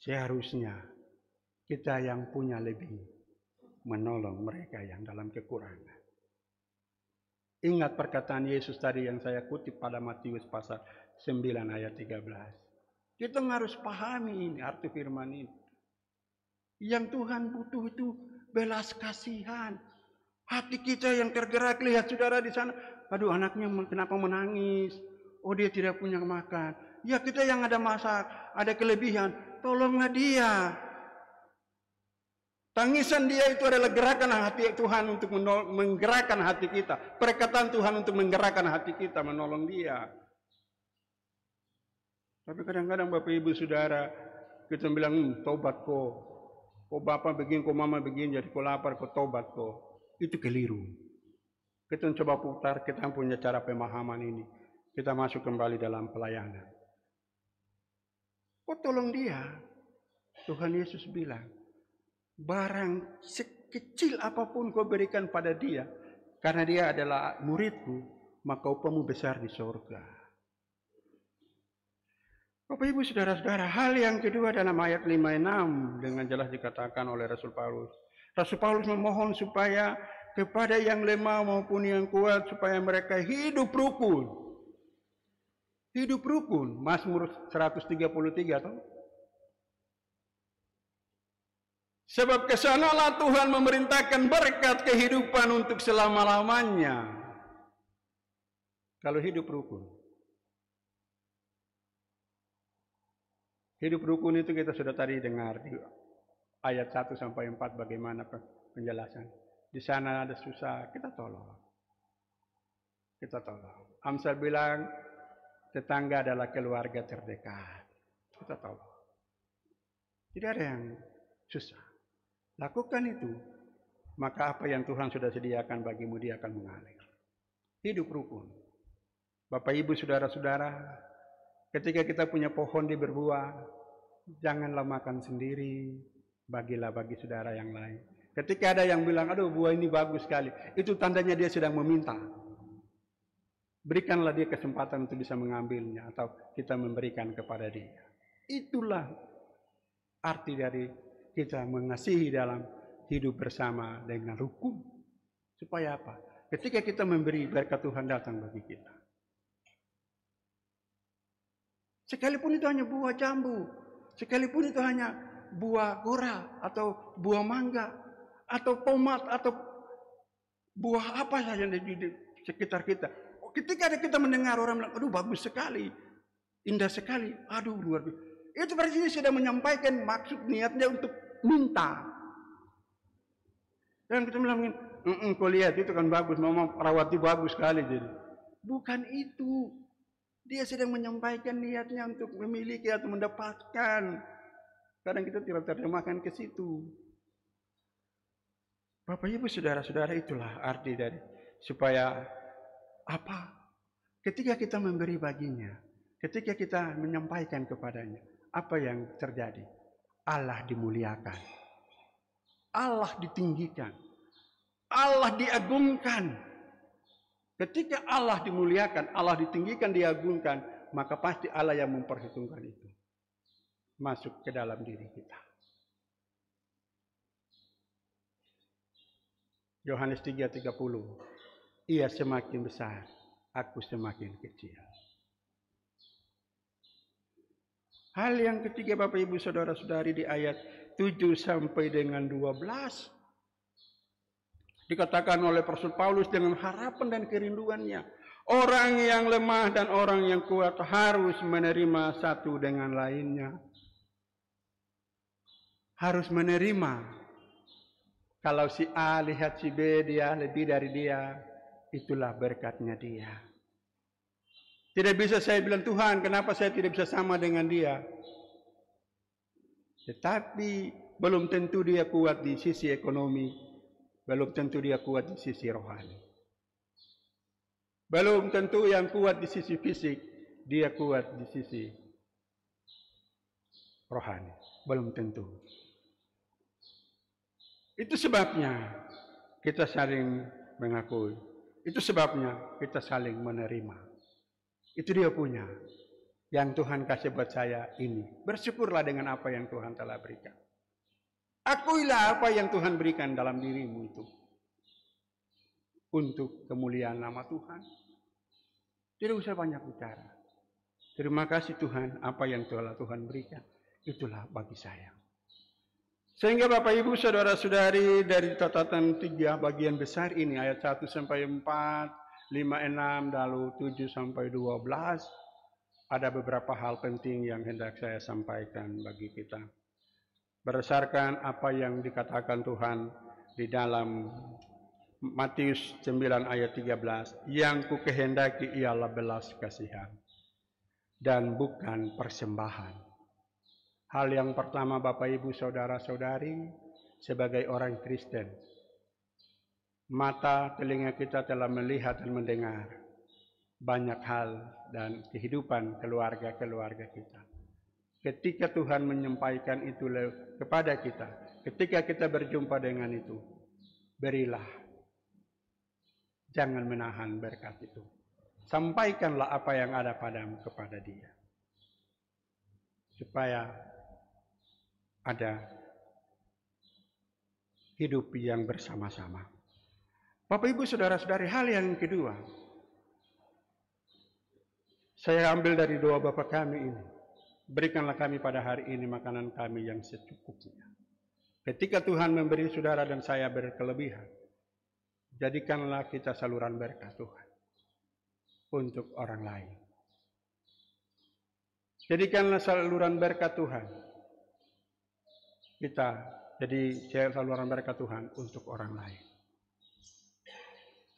Seharusnya kita yang punya lebih menolong mereka yang dalam kekurangan. Ingat perkataan Yesus tadi yang saya kutip pada Matius pasal 9 ayat 13. Kita harus pahami ini arti firman ini. Yang Tuhan butuh itu belas kasihan. Hati kita yang tergerak, lihat saudara di sana. Aduh anaknya kenapa menangis? Oh dia tidak punya makan. Ya kita yang ada masak, ada kelebihan. Tolonglah dia. Tangisan dia itu adalah gerakan hati Tuhan untuk menggerakkan hati kita. Perkataan Tuhan untuk menggerakkan hati kita, menolong dia. Tapi kadang-kadang Bapak Ibu Saudara, kita bilang, tobat kok. Kok Bapak begini, kok Mama begini, jadi kok lapar, kok tobat kok. Itu keliru. Kita coba putar, kita punya cara pemahaman ini. Kita masuk kembali dalam pelayanan. Kok tolong dia? Tuhan Yesus bilang, barang sekecil apapun kau berikan pada dia, karena dia adalah muridku, maka upamu besar di surga. Bapak Ibu Saudara-saudara, hal yang kedua dalam ayat 5-6 dengan jelas dikatakan oleh Rasul Paulus. Rasul Paulus memohon supaya kepada yang lemah maupun yang kuat, supaya mereka hidup rukun. Hidup rukun, Mazmur 133 toh. Sebab kesanalah Tuhan memerintahkan berkat kehidupan untuk selama-lamanya. Kalau hidup rukun. Hidup rukun itu kita sudah tadi dengar di ayat 1 sampai 4 bagaimana penjelasan. Di sana ada susah, kita tolong. Kita tolong. Amsal bilang, tetangga adalah keluarga terdekat. Kita tahu. Tidak ada yang susah. Lakukan itu, maka apa yang Tuhan sudah sediakan bagimu dia akan mengalir. Hidup rukun. Bapak Ibu saudara-saudara, ketika kita punya pohon di berbuah, janganlah makan sendiri, bagilah bagi saudara yang lain. Ketika ada yang bilang, aduh buah ini bagus sekali, itu tandanya dia sedang meminta. Berikanlah dia kesempatan untuk bisa mengambilnya, atau kita memberikan kepada dia. Itulah arti dari kita mengasihi dalam hidup bersama dengan rukun. Supaya apa? Ketika kita memberi, berkat Tuhan datang bagi kita. Sekalipun itu hanya buah jambu, sekalipun itu hanya buah gora, atau buah mangga, atau tomat, atau buah apa saja di sekitar kita. Ketika kita mendengar orang bilang, aduh bagus sekali, indah sekali, aduh luar biasa. Itu berarti dia sudah menyampaikan maksud niatnya untuk minta. Dan kita bilang, kau lihat itu kan bagus, mama rawati bagus sekali jadi. Bukan itu. Dia sedang menyampaikan niatnya untuk memiliki atau mendapatkan. Kadang kita tidak terjemahkan ke situ. Bapak Ibu saudara-saudara, itulah arti dari supaya apa? Ketika kita memberi baginya, ketika kita menyampaikan kepadanya, apa yang terjadi? Allah dimuliakan. Allah ditinggikan. Allah diagungkan. Ketika Allah dimuliakan, Allah ditinggikan, diagungkan, maka pasti Allah yang memperhitungkan itu. Masuk ke dalam diri kita. Yohanes 3:30. Ia semakin besar, aku semakin kecil. Hal yang ketiga Bapak Ibu Saudara-saudari di ayat 7 sampai dengan 12. Dikatakan oleh Rasul Paulus dengan harapan dan kerinduannya. Orang yang lemah dan orang yang kuat harus menerima satu dengan lainnya. Harus menerima. Kalau si A lihat si B, dia lebih dari dia. Itulah berkatnya dia. Tidak bisa saya bilang, Tuhan, kenapa saya tidak bisa sama dengan dia? Tetapi belum tentu dia kuat di sisi ekonomi. Belum tentu dia kuat di sisi rohani. Belum tentu yang kuat di sisi fisik, dia kuat di sisi rohani. Belum tentu. Itu sebabnya kita saling mengakui. Itu sebabnya kita saling menerima. Itu dia punya. Yang Tuhan kasih buat saya ini. Bersyukurlah dengan apa yang Tuhan telah berikan. Akuilah apa yang Tuhan berikan dalam dirimu itu. Untuk kemuliaan nama Tuhan. Tidak usah banyak bicara. Terima kasih Tuhan, apa yang telah Tuhan berikan. Itulah bagi saya. Sehingga Bapak Ibu Saudara-saudari dari catatan 3 bagian besar ini, ayat 1 sampai 4, 5, 6, lalu 7 sampai 12, ada beberapa hal penting yang hendak saya sampaikan bagi kita. Berdasarkan apa yang dikatakan Tuhan di dalam Matius 9 ayat 13, yang ku kehendaki ialah belas kasihan dan bukan persembahan. Hal yang pertama Bapak Ibu Saudara-saudari, sebagai orang Kristen, mata telinga kita telah melihat dan mendengar banyak hal dan kehidupan keluarga-keluarga kita. Ketika Tuhan menyampaikan itu kepada kita, ketika kita berjumpa dengan itu, berilah. Jangan menahan berkat itu. Sampaikanlah apa yang ada padamu kepada dia. Supaya ada hidup yang bersama-sama. Bapak Ibu Saudara-saudari, hal yang kedua, saya ambil dari doa Bapa kami ini. Berikanlah kami pada hari ini makanan kami yang secukupnya. Ketika Tuhan memberi saudara dan saya berkelebihan, jadikanlah kita saluran berkat Tuhan untuk orang lain. Jadikanlah saluran berkat Tuhan. Kita jadi saluran berkat Tuhan untuk orang lain.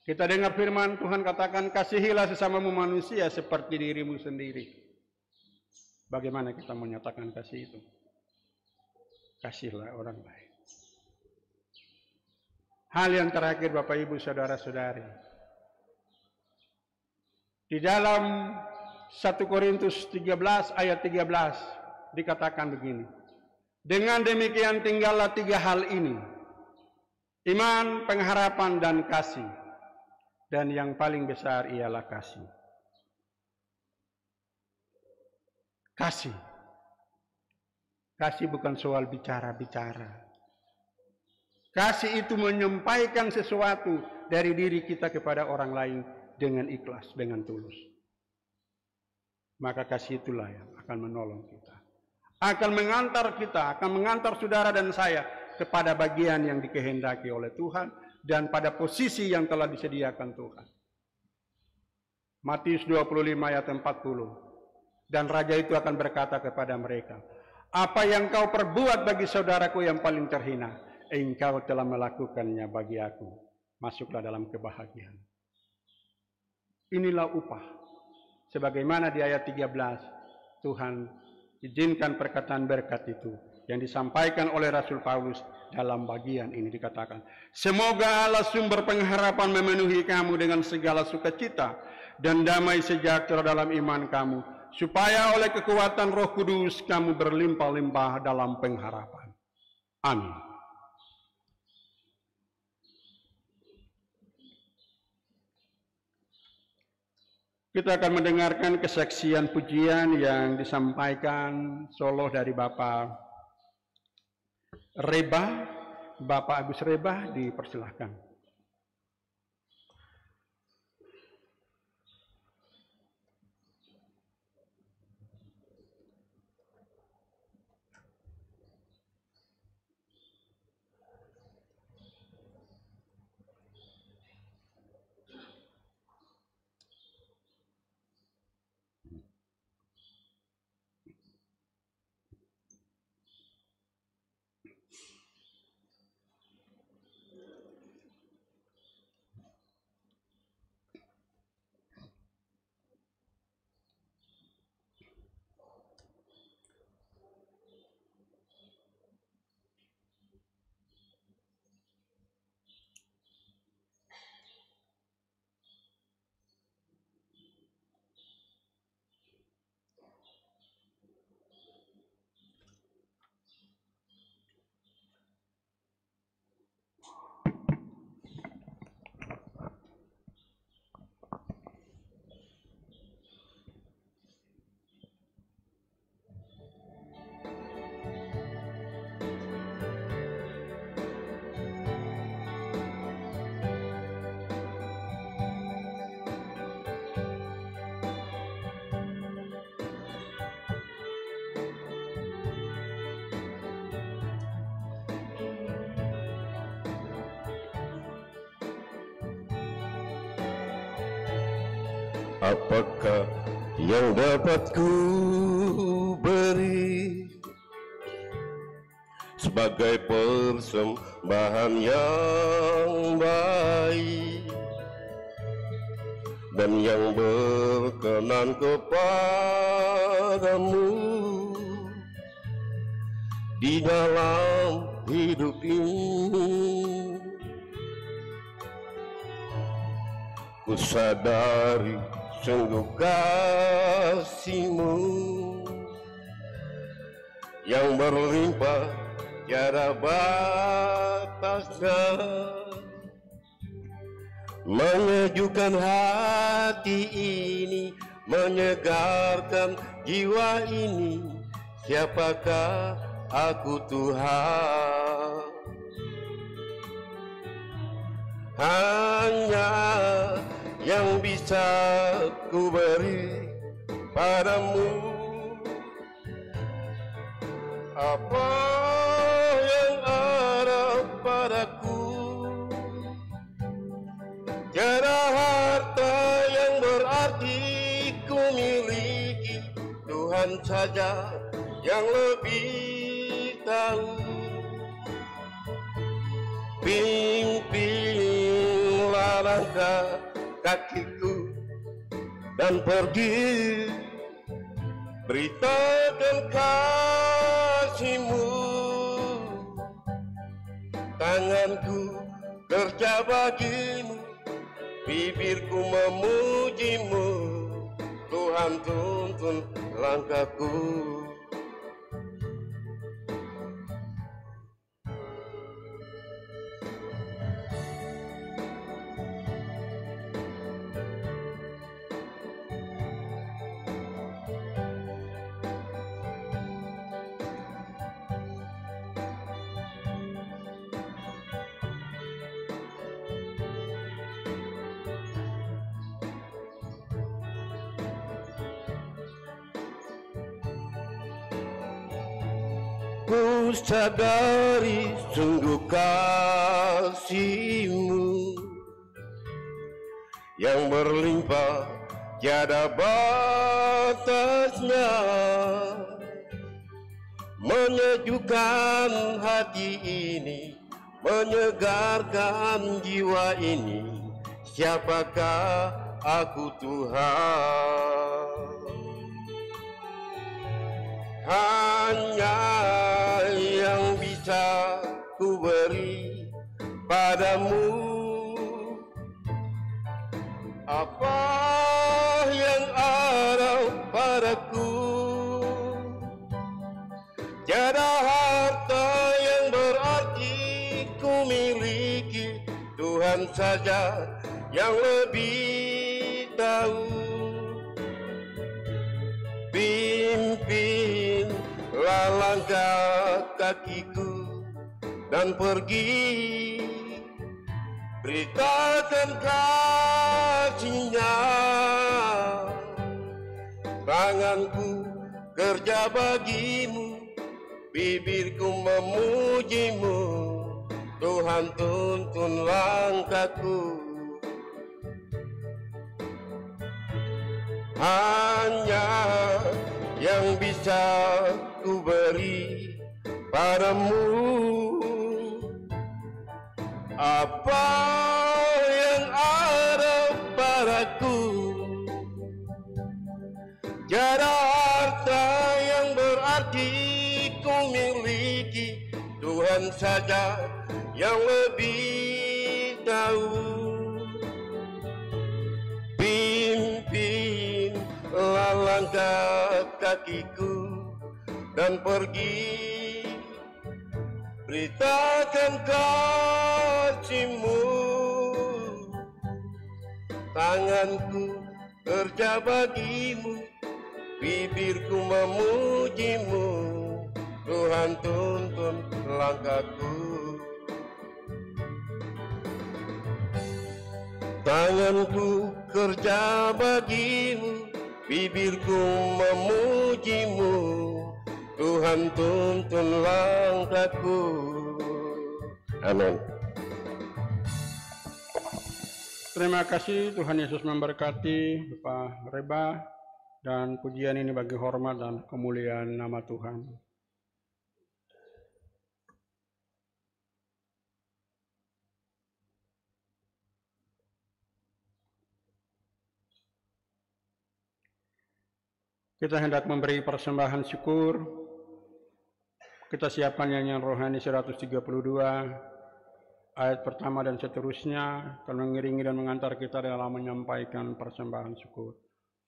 Kita dengar firman Tuhan katakan, kasihilah sesamamu manusia seperti dirimu sendiri. Bagaimana kita menyatakan kasih itu? Kasihlah orang lain. Hal yang terakhir Bapak Ibu Saudara-saudari. Di dalam 1 Korintus 13 ayat 13 dikatakan begini. Dengan demikian tinggallah 3 hal ini. Iman, pengharapan, dan kasih. Dan yang paling besar ialah kasih. Kasih. Kasih bukan soal bicara-bicara. Kasih itu menyampaikan sesuatu dari diri kita kepada orang lain dengan ikhlas, dengan tulus. Maka kasih itulah yang akan menolong kita. Akan mengantar kita, akan mengantar saudara dan saya kepada bagian yang dikehendaki oleh Tuhan dan pada posisi yang telah disediakan Tuhan. Matius 25 ayat 40. Dan raja itu akan berkata kepada mereka, apa yang kau perbuat bagi saudaraku yang paling terhina, engkau telah melakukannya bagi aku. Masuklah dalam kebahagiaan. Inilah upah. Sebagaimana di ayat 13, Tuhan izinkan perkataan berkat itu yang disampaikan oleh Rasul Paulus dalam bagian ini dikatakan, semoga Allah sumber pengharapan memenuhi kamu dengan segala sukacita dan damai sejahtera dalam iman kamu, supaya oleh kekuatan Roh Kudus kamu berlimpah-limpah dalam pengharapan. Amin. Kita akan mendengarkan kesaksian pujian yang disampaikan solo dari Bapak Reba, Bapak Agus Reba, dipersilahkan. Apakah yang dapat ku beri sebagai persembahan yang baik dan yang berkenan kepadamu di dalam hidup ini? Ku sadari sungguh kasih-Mu yang berlimpah tiada batasnya, menyejukkan hati ini, menyegarkan jiwa ini. Siapakah aku Tuhan? Hanya yang bisa ku beri padamu, apa yang ada padaku, tiada harta yang berarti ku miliki, Tuhan saja yang lebih tahu. Pimpinlah langkah langkah kakiku dan pergi beritakan kasih-Mu. Tanganku kerja bagi-Mu, bibirku memuji-Mu. Tuhan tuntun langkahku. Ku sadari sungguh kasih-Mu yang berlimpah tiada batasnya, menyejukkan hati ini, menyegarkan jiwa ini. Siapakah aku Tuhan? Hanya yang bisa ku beri padamu, apa yang ada padaku. Tiada harta yang berarti ku miliki, Tuhan saja yang lebih tahu. Pimpinlah langkah kakiku dan pergi, beritakan kasih-Nya. Tanganku kerja bagi-Mu, bibirku memuji-Mu. Tuhan tuntun langkahku. Hanya yang bisa ku beri padamu, apa yang ada padaku. Tiada harta yang berarti ku miliki, Tuhan saja yang lebih tahu. Pimpinlah langkah kakiku dan pergi, beritakan kasih-Mu. Tanganku kerja bagi-Mu, bibirku memuji-Mu. Tuhan tuntun langkahku. Tanganku kerja bagi-Mu, bibirku memuji-Mu. Tuhan tuntun langkahku. Amin. Terima kasih, Tuhan Yesus memberkati Bapak Reba, dan pujian ini bagi hormat dan kemuliaan nama Tuhan. Kita hendak memberi persembahan syukur. Kita siapkan nyanyian rohani 132, ayat pertama dan seterusnya, akan mengiringi dan mengantar kita dalam menyampaikan persembahan syukur.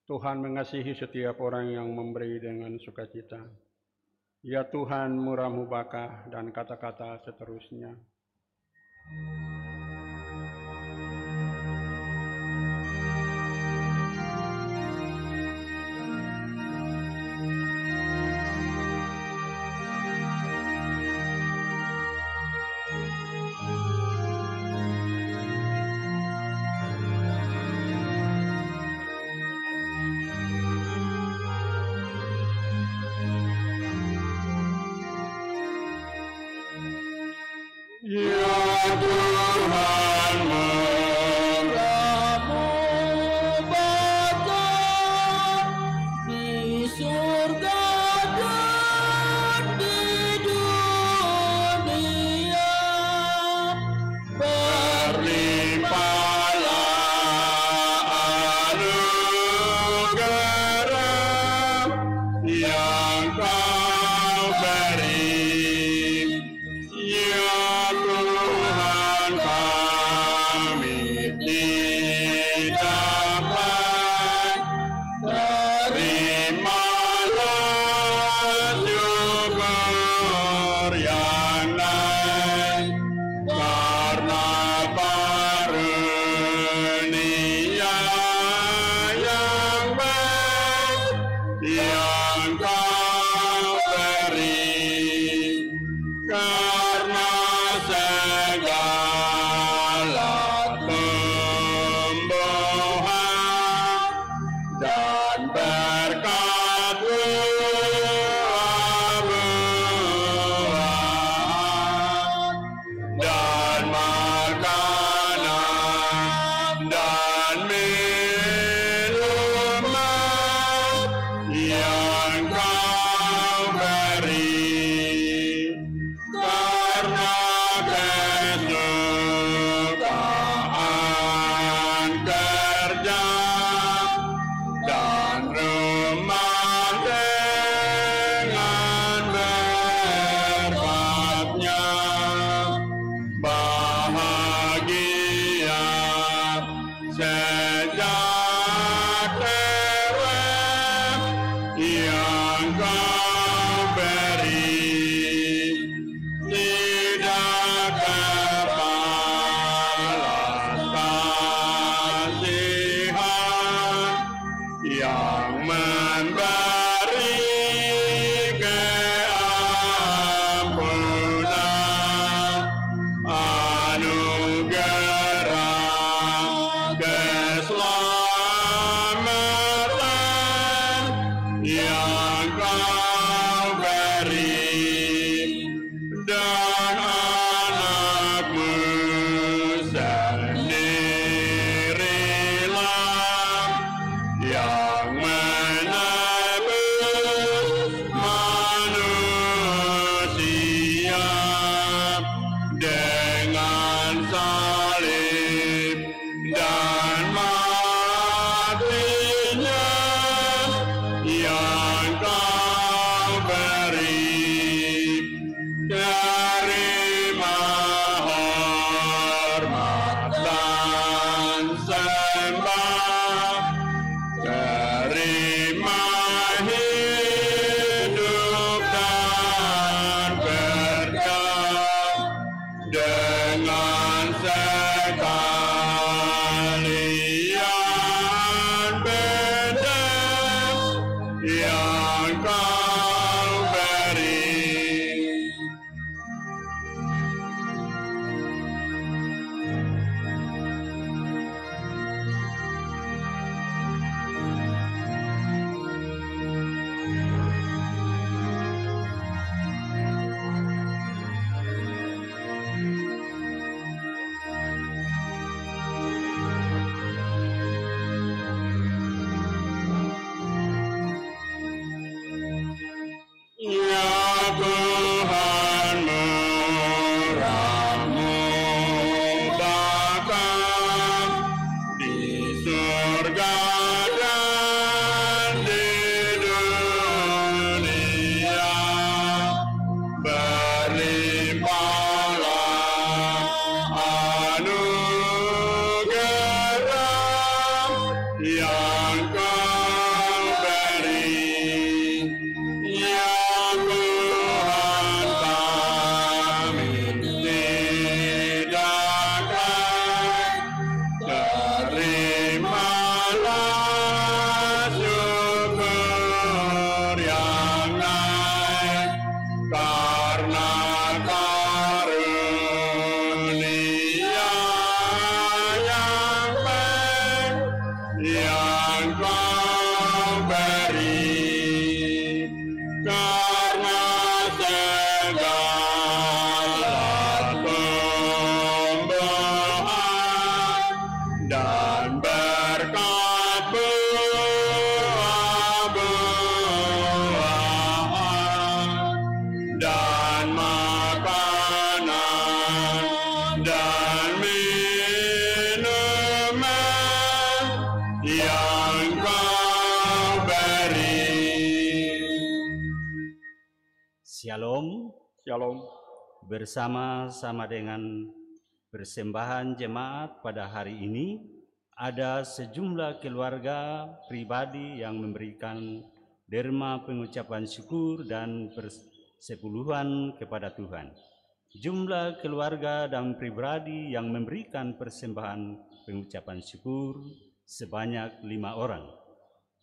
Tuhan mengasihi setiap orang yang memberi dengan sukacita. Ya Tuhan, murah-Mu bakah, dan kata-kata seterusnya. Ya Tuhan. yang memberi keampunan, anugerah keselamatan yang Kau beri, dan anak-Mu sendirilah yang menebus manusia dengan salib dan matinya yang Kau beri. Terima hormat dan sembah, terima hidup dan berkah, dengan sekalian bedas yang Kau beri. Ya Tuhan, murah-Mu bahkan di surga dan di dunia, berlimpahlah anugerah yang Kau beri. Ya Tuhan, kami tidakkan terimalah syukur yang naik karena karunia yang baik yang Kau beri. Karena segala tumbuhan dan berkat buah-buahan dan makanan dan minuman yang Kau beri. Shalom. Shalom. Bersama-sama dengan persembahan jemaat pada hari ini, ada sejumlah keluarga pribadi yang memberikan derma pengucapan syukur dan persepuluhan kepada Tuhan. Jumlah keluarga dan pribadi yang memberikan persembahan pengucapan syukur sebanyak 5 orang.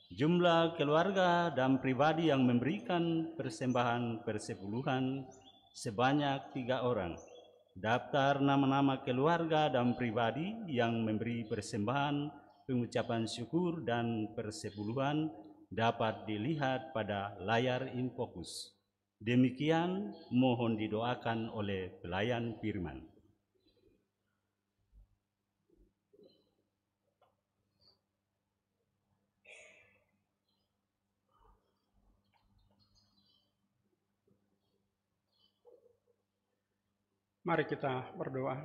Jumlah keluarga dan pribadi yang memberikan persembahan persepuluhan sebanyak 3 orang. Daftar nama-nama keluarga dan pribadi yang memberi persembahan pengucapan syukur dan persepuluhan dapat dilihat pada layar Infocus. Demikian mohon didoakan oleh pelayan firman. Mari kita berdoa.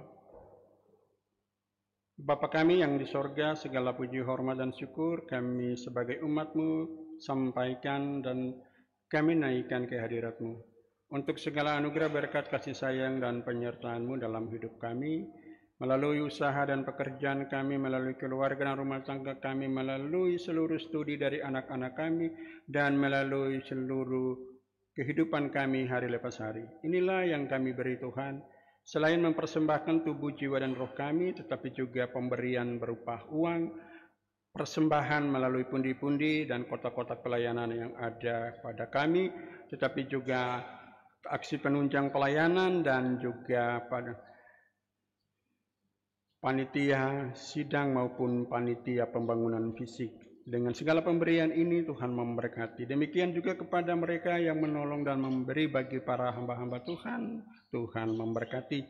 Bapa kami yang di sorga, segala puji, hormat, dan syukur kami sebagai umat-Mu sampaikan dan kami naikkan ke hadirat-Mu. Untuk segala anugerah berkat kasih sayang dan penyertaan-Mu dalam hidup kami, melalui usaha dan pekerjaan kami, melalui keluarga dan rumah tangga kami, melalui seluruh studi dari anak-anak kami, dan melalui seluruh kehidupan kami hari lepas hari. Inilah yang kami beri Tuhan. Selain mempersembahkan tubuh, jiwa, dan roh kami, tetapi juga pemberian berupa uang, persembahan melalui pundi-pundi dan kotak-kotak pelayanan yang ada pada kami, tetapi juga aksi penunjang pelayanan dan juga pada panitia sidang maupun panitia pembangunan fisik. Dengan segala pemberian ini Tuhan memberkati. Demikian juga kepada mereka yang menolong dan memberi bagi para hamba-hamba Tuhan. Tuhan memberkati.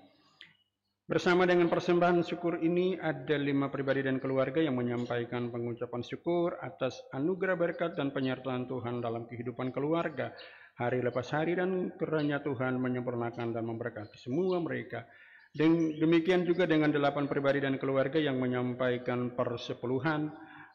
Bersama dengan persembahan syukur ini ada 5 pribadi dan keluarga yang menyampaikan pengucapan syukur atas anugerah berkat dan penyertaan Tuhan dalam kehidupan keluarga hari lepas hari, dan kiranya Tuhan menyempurnakan dan memberkati semua mereka. Dan demikian juga dengan 8 pribadi dan keluarga yang menyampaikan persepuluhan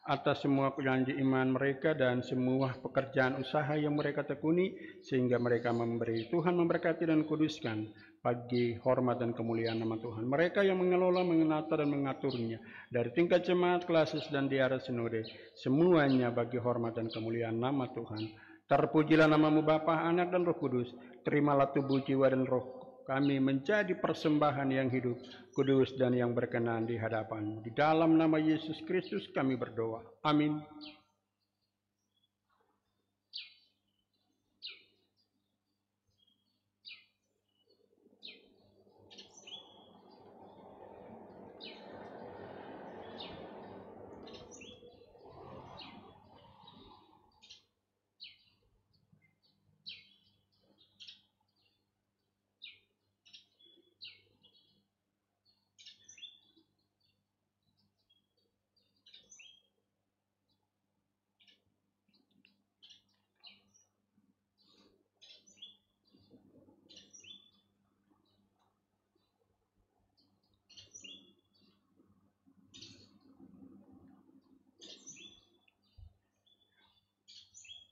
atas semua janji iman mereka dan semua pekerjaan usaha yang mereka tekuni, sehingga mereka memberi. Tuhan memberkati dan kuduskan bagi hormat dan kemuliaan nama Tuhan. Mereka yang mengelola, menata dan mengaturnya dari tingkat jemaat, klasis dan di area sinode, semuanya bagi hormat dan kemuliaan nama Tuhan. Terpujilah namamu Bapa, Anak dan Roh Kudus. Terimalah tubuh, jiwa dan roh kami menjadi persembahan yang hidup, kudus dan yang berkenan di hadapan-Mu. Di dalam nama Yesus Kristus kami berdoa. Amin.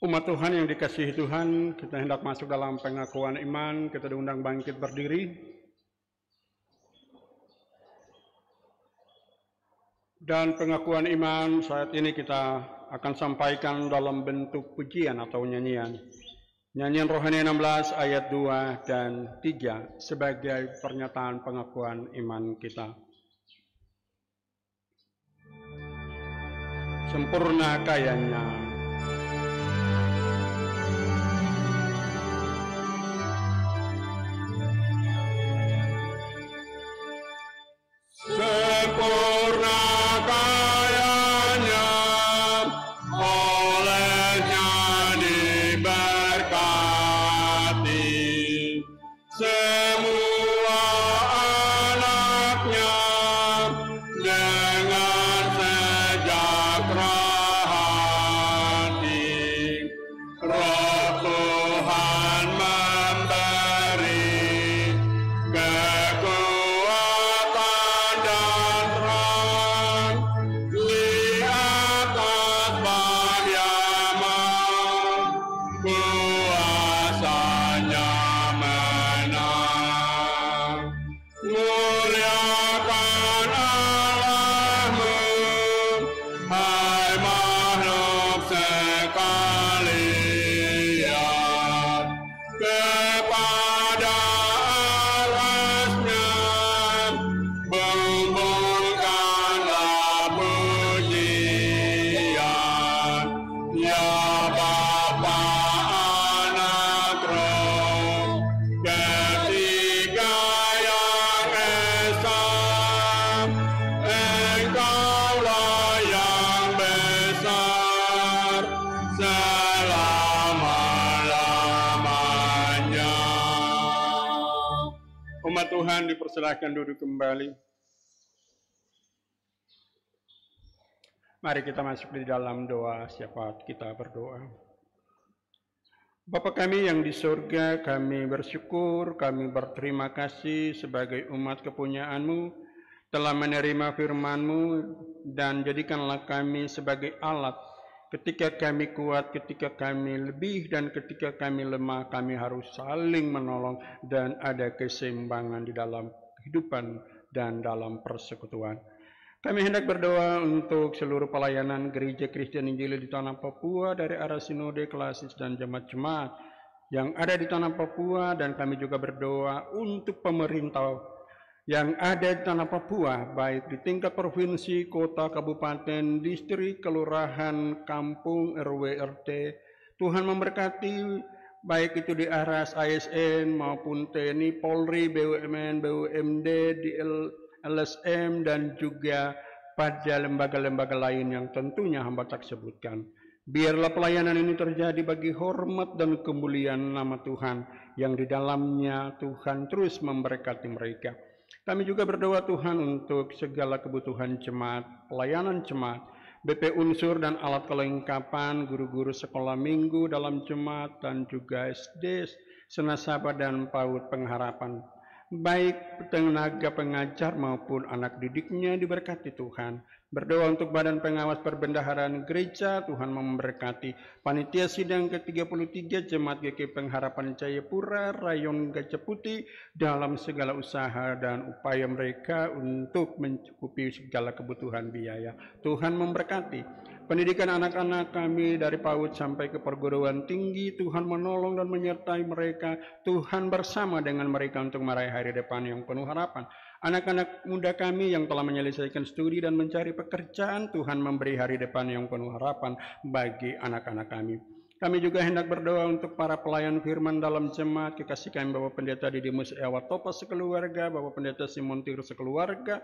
Umat Tuhan yang dikasihi Tuhan, kita hendak masuk dalam pengakuan iman. Kita diundang bangkit berdiri. Dan pengakuan iman saat ini kita akan sampaikan dalam bentuk pujian atau nyanyian. Nyanyian Rohani 16 ayat 2 dan 3 sebagai pernyataan pengakuan iman kita. Sempurna kayanya. Sempurna kayanya, olehnya diberkati semua anaknya dengan sejahtera hati. Roh Tuhan memberi kekuatan dan terang di atas bahaya maut, kuasanya menang. Muliakan Allahmu, hai makhluk sekalian, kepada arwahnya bumbulkanlah pujian. Ya Bapa, Anak, Roh, ketiga yang esa, Engkaulah yang besar selama-lamanya. Umat Tuhan dipersilahkan duduk kembali. Mari kita masuk di dalam doa. Siapa kita berdoa. Bapa kami yang di surga, kami bersyukur, kami berterima kasih sebagai umat kepunyaan-Mu telah menerima firman-Mu, dan jadikanlah kami sebagai alat ketika kami kuat, ketika kami lebih, dan ketika kami lemah. Kami harus saling menolong dan ada keseimbangan di dalam kehidupan dan dalam persekutuan. Kami hendak berdoa untuk seluruh pelayanan Gereja Kristen Injil di tanah Papua dari arah sinode, klasis, dan jemaat-jemaat yang ada di tanah Papua, dan kami juga berdoa untuk pemerintah yang ada di tanah Papua, baik di tingkat provinsi, kota, kabupaten, distrik, kelurahan, kampung, RW, RT. Tuhan memberkati baik itu di ARAS, ASN maupun TNI, Polri, BUMN, BUMD, di LSM, dan juga pada lembaga-lembaga lain yang tentunya hamba tak sebutkan. Biarlah pelayanan ini terjadi bagi hormat dan kemuliaan nama Tuhan, yang di dalamnya Tuhan terus memberkati mereka. Kami juga berdoa Tuhan untuk segala kebutuhan jemaat, pelayanan jemaat, BP unsur dan alat kelengkapan, guru-guru sekolah minggu dalam jemaat, dan juga SD, senasaba dan PAUD pengharapan. Baik tenaga pengajar maupun anak didiknya diberkati Tuhan. Berdoa untuk badan pengawas perbendaharaan gereja, Tuhan memberkati. Panitia sidang ke-33 Jemaat GK Pengharapan Jayapura, Rayon Gajah Putih, dalam segala usaha dan upaya mereka untuk mencukupi segala kebutuhan biaya. Tuhan memberkati. Pendidikan anak-anak kami dari PAUD sampai ke perguruan tinggi, Tuhan menolong dan menyertai mereka. Tuhan bersama dengan mereka untuk meraih hari depan yang penuh harapan. Anak-anak muda kami yang telah menyelesaikan studi dan mencari pekerjaan, Tuhan memberi hari depan yang penuh harapan bagi anak-anak kami. Kami juga hendak berdoa untuk para pelayan firman dalam jemaat, kekasih kami Bapak Pendeta Didimus Ewa Topa sekeluarga, Bapak Pendeta Simon Tir sekeluarga,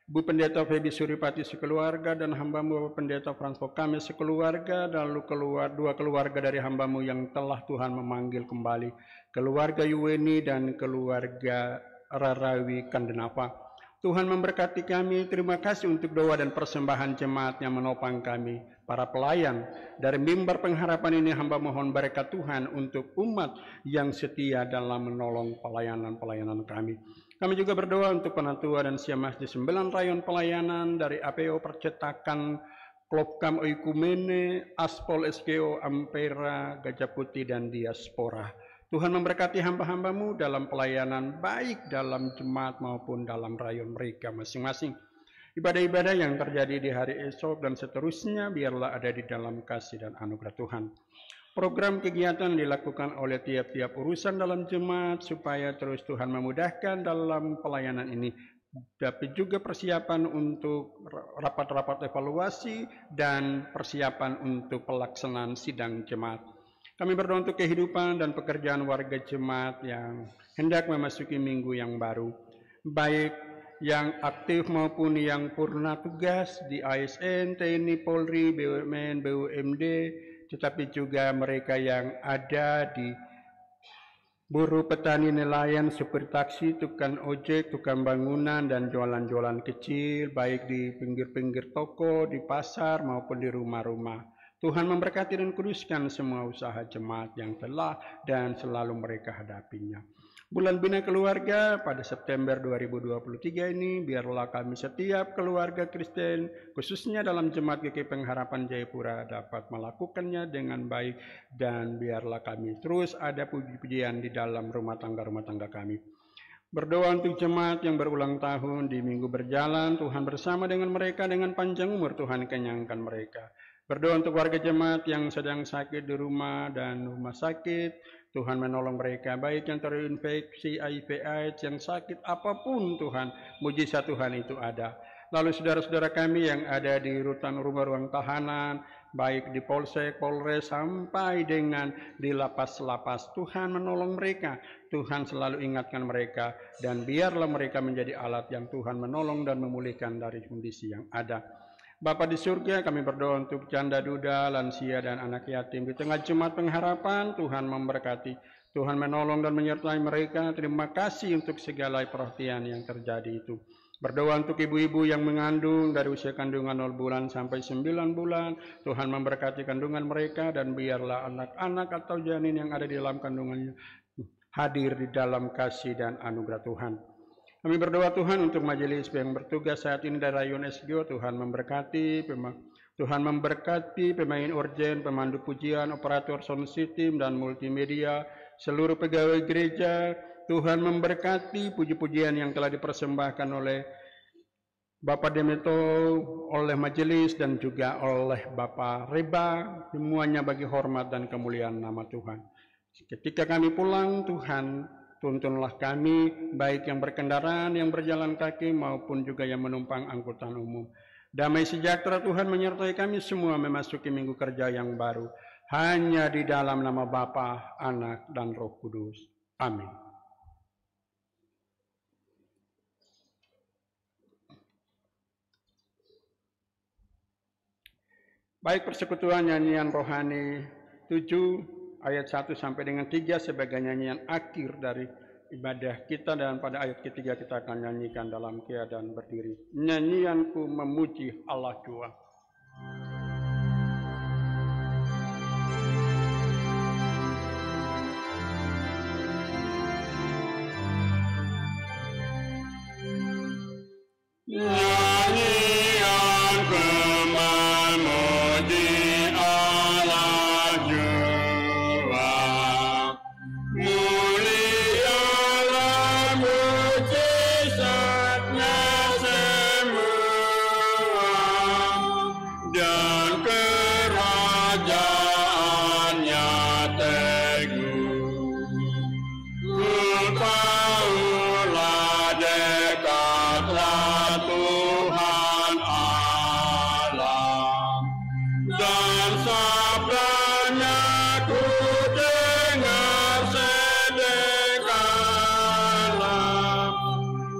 Bu Pendeta Febi Suripati sekeluarga, dan hambamu Bapak Pendeta Fransko Kame sekeluarga, dan lalu dua keluarga dari hambamu yang telah Tuhan memanggil kembali, keluarga Yuweni dan keluarga Rarawi Kandenapa. Tuhan memberkati kami. Terima kasih untuk doa dan persembahan jemaat yang menopang kami. Para pelayan dari mimbar pengharapan ini, hamba mohon berkat Tuhan untuk umat yang setia dalam menolong pelayanan-pelayanan kami. Kami juga berdoa untuk penatua dan siamas di 9 rayon pelayanan dari APO Percetakan, Klopkam Oikumene, Aspol SKO Ampera, Gajah Putih, dan Diaspora. Tuhan memberkati hamba-hambamu dalam pelayanan baik dalam jemaat maupun dalam rayon mereka masing-masing. Ibadah-ibadah yang terjadi di hari esok dan seterusnya biarlah ada di dalam kasih dan anugerah Tuhan. Program kegiatan dilakukan oleh tiap-tiap urusan dalam jemaat supaya terus Tuhan memudahkan dalam pelayanan ini. Tapi juga persiapan untuk rapat-rapat evaluasi dan persiapan untuk pelaksanaan sidang jemaat. Kami berdoa untuk kehidupan dan pekerjaan warga jemaat yang hendak memasuki minggu yang baru, baik yang aktif maupun yang purna tugas di ASN, TNI, Polri, BUMN, BUMD, tetapi juga mereka yang ada di buruh, petani, nelayan, supir taksi, tukang ojek, tukang bangunan, dan jualan-jualan kecil, baik di pinggir-pinggir toko, di pasar, maupun di rumah-rumah. Tuhan memberkati dan kuduskan semua usaha jemaat yang telah dan selalu mereka hadapinya. Bulan Bina Keluarga pada September 2023 ini, biarlah kami setiap keluarga Kristen, khususnya dalam Jemaat GK Pengharapan Jayapura, dapat melakukannya dengan baik, dan biarlah kami terus ada puji-pujian di dalam rumah tangga kami. Berdoa untuk jemaat yang berulang tahun di minggu berjalan, Tuhan bersama dengan mereka, dengan panjang umur Tuhan kenyangkan mereka. Berdoa untuk warga jemaat yang sedang sakit di rumah dan rumah sakit, Tuhan menolong mereka, baik yang terinfeksi HIV/AIDS, yang sakit apapun Tuhan, mujizat Tuhan itu ada. Lalu saudara-saudara kami yang ada di rutan ruang tahanan, baik di Polsek, Polres, sampai dengan di lapas-lapas, Tuhan menolong mereka. Tuhan selalu ingatkan mereka, dan biarlah mereka menjadi alat yang Tuhan menolong dan memulihkan dari kondisi yang ada. Bapa di surga, kami berdoa untuk janda duda, lansia, dan anak yatim di tengah jemaat pengharapan. Tuhan memberkati, Tuhan menolong dan menyertai mereka. Terima kasih untuk segala perhatian yang terjadi itu. Berdoa untuk ibu-ibu yang mengandung dari usia kandungan 0 bulan sampai 9 bulan. Tuhan memberkati kandungan mereka, dan biarlah anak-anak atau janin yang ada di dalam kandungannya hadir di dalam kasih dan anugerah Tuhan. Kami berdoa Tuhan untuk majelis yang bertugas saat ini dari Rayon SGO. Tuhan memberkati, pemain orgen, pemandu pujian, operator sound system dan multimedia, seluruh pegawai gereja. Tuhan memberkati puji-pujian yang telah dipersembahkan oleh Bapak Demeto, oleh majelis, dan juga oleh Bapak Reba, semuanya bagi hormat dan kemuliaan nama Tuhan. Ketika kami pulang, Tuhan Tuntunlah kami, baik yang berkendaraan, yang berjalan kaki, maupun juga yang menumpang angkutan umum. Damai sejahtera Tuhan menyertai kami semua memasuki minggu kerja yang baru. Hanya di dalam nama Bapa, Anak, dan Roh Kudus. Amin. Baik, persekutuan nyanyian rohani 7 ayat 1 sampai dengan 3 sebagai nyanyian akhir dari ibadah kita, dan pada ayat ketiga kita akan nyanyikan dalam keadaan berdiri. Nyanyianku memuji Allah Jua. Nyanyianku memuji Allah Jua, mulialah mujizatnya semua, dan kerajaannya teguh. Ketahuilah dekatlah Tuhan Allah, dan sabdanya ku dengar sedekala,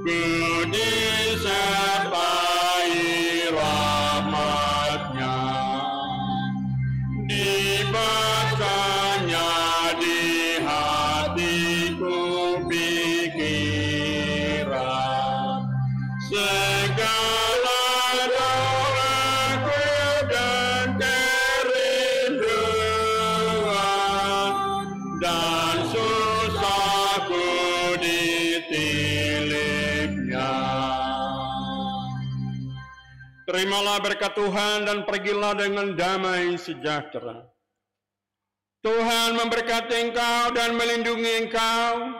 ku disertai rahmatnya, dibacanya di hatiku pikiran, segala doaku dan kerinduan, dan susahku ditilipnya. Terimalah berkat Tuhan dan pergilah dengan damai sejahtera. Tuhan memberkati engkau dan melindungi engkau.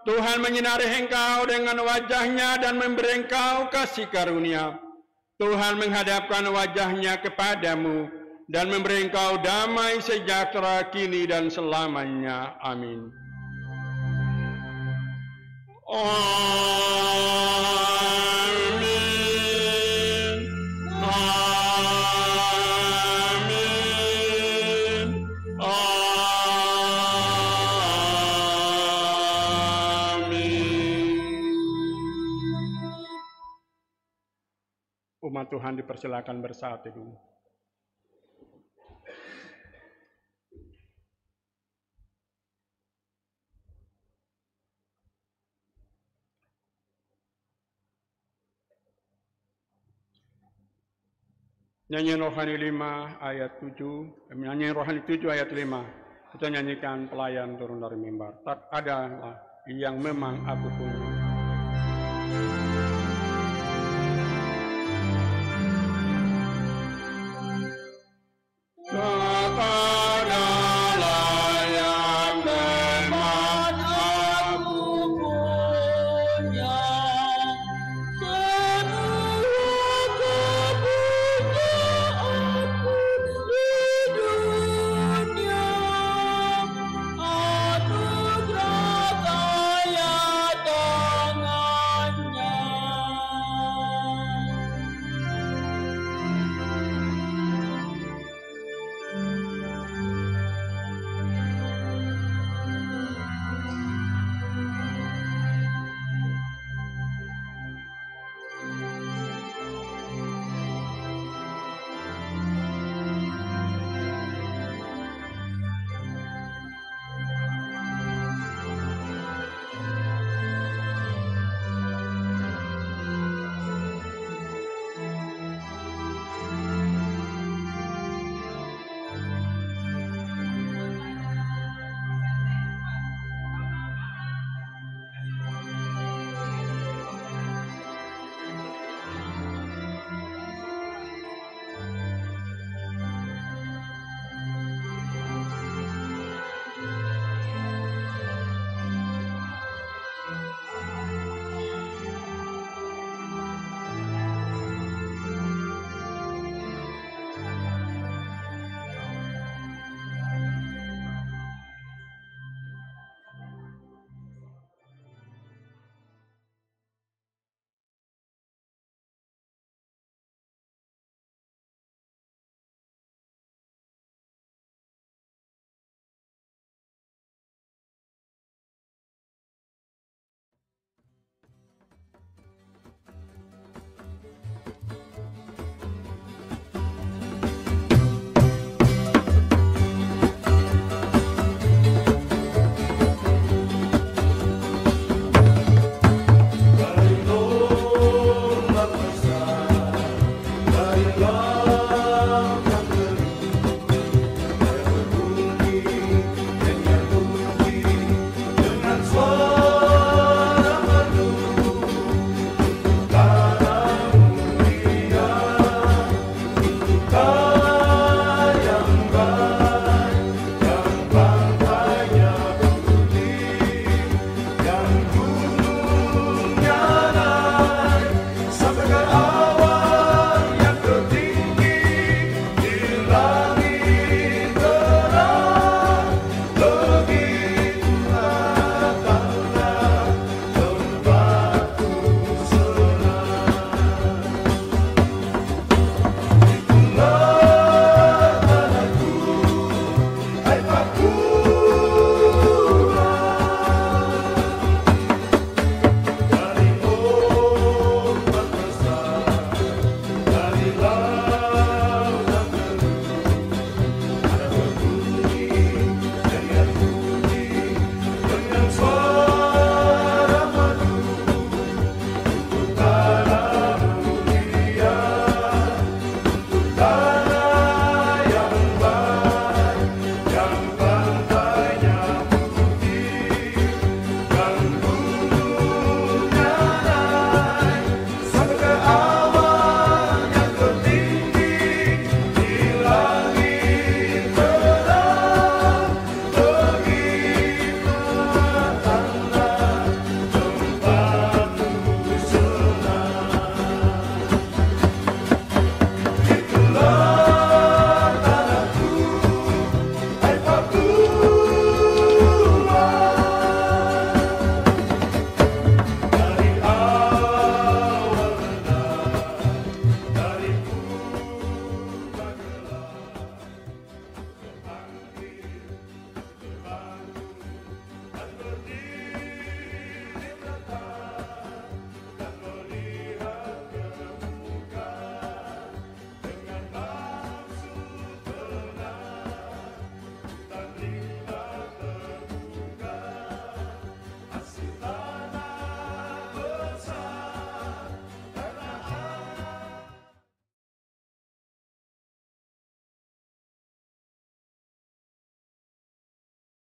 Tuhan menyinari engkau dengan wajah-Nya dan memberi engkau kasih karunia. Tuhan menghadapkan wajah-Nya kepadamu dan memberi engkau damai sejahtera kini dan selamanya. Amin. Amin. Amin. Umat Tuhan dipersilakan bersaat teduh. Nyanyian rohani 5 ayat 7, nyanyian rohani 7 ayat 5. Kita nyanyikan pelayan turun dari mimbar. Tak adalah yang memang aku punya.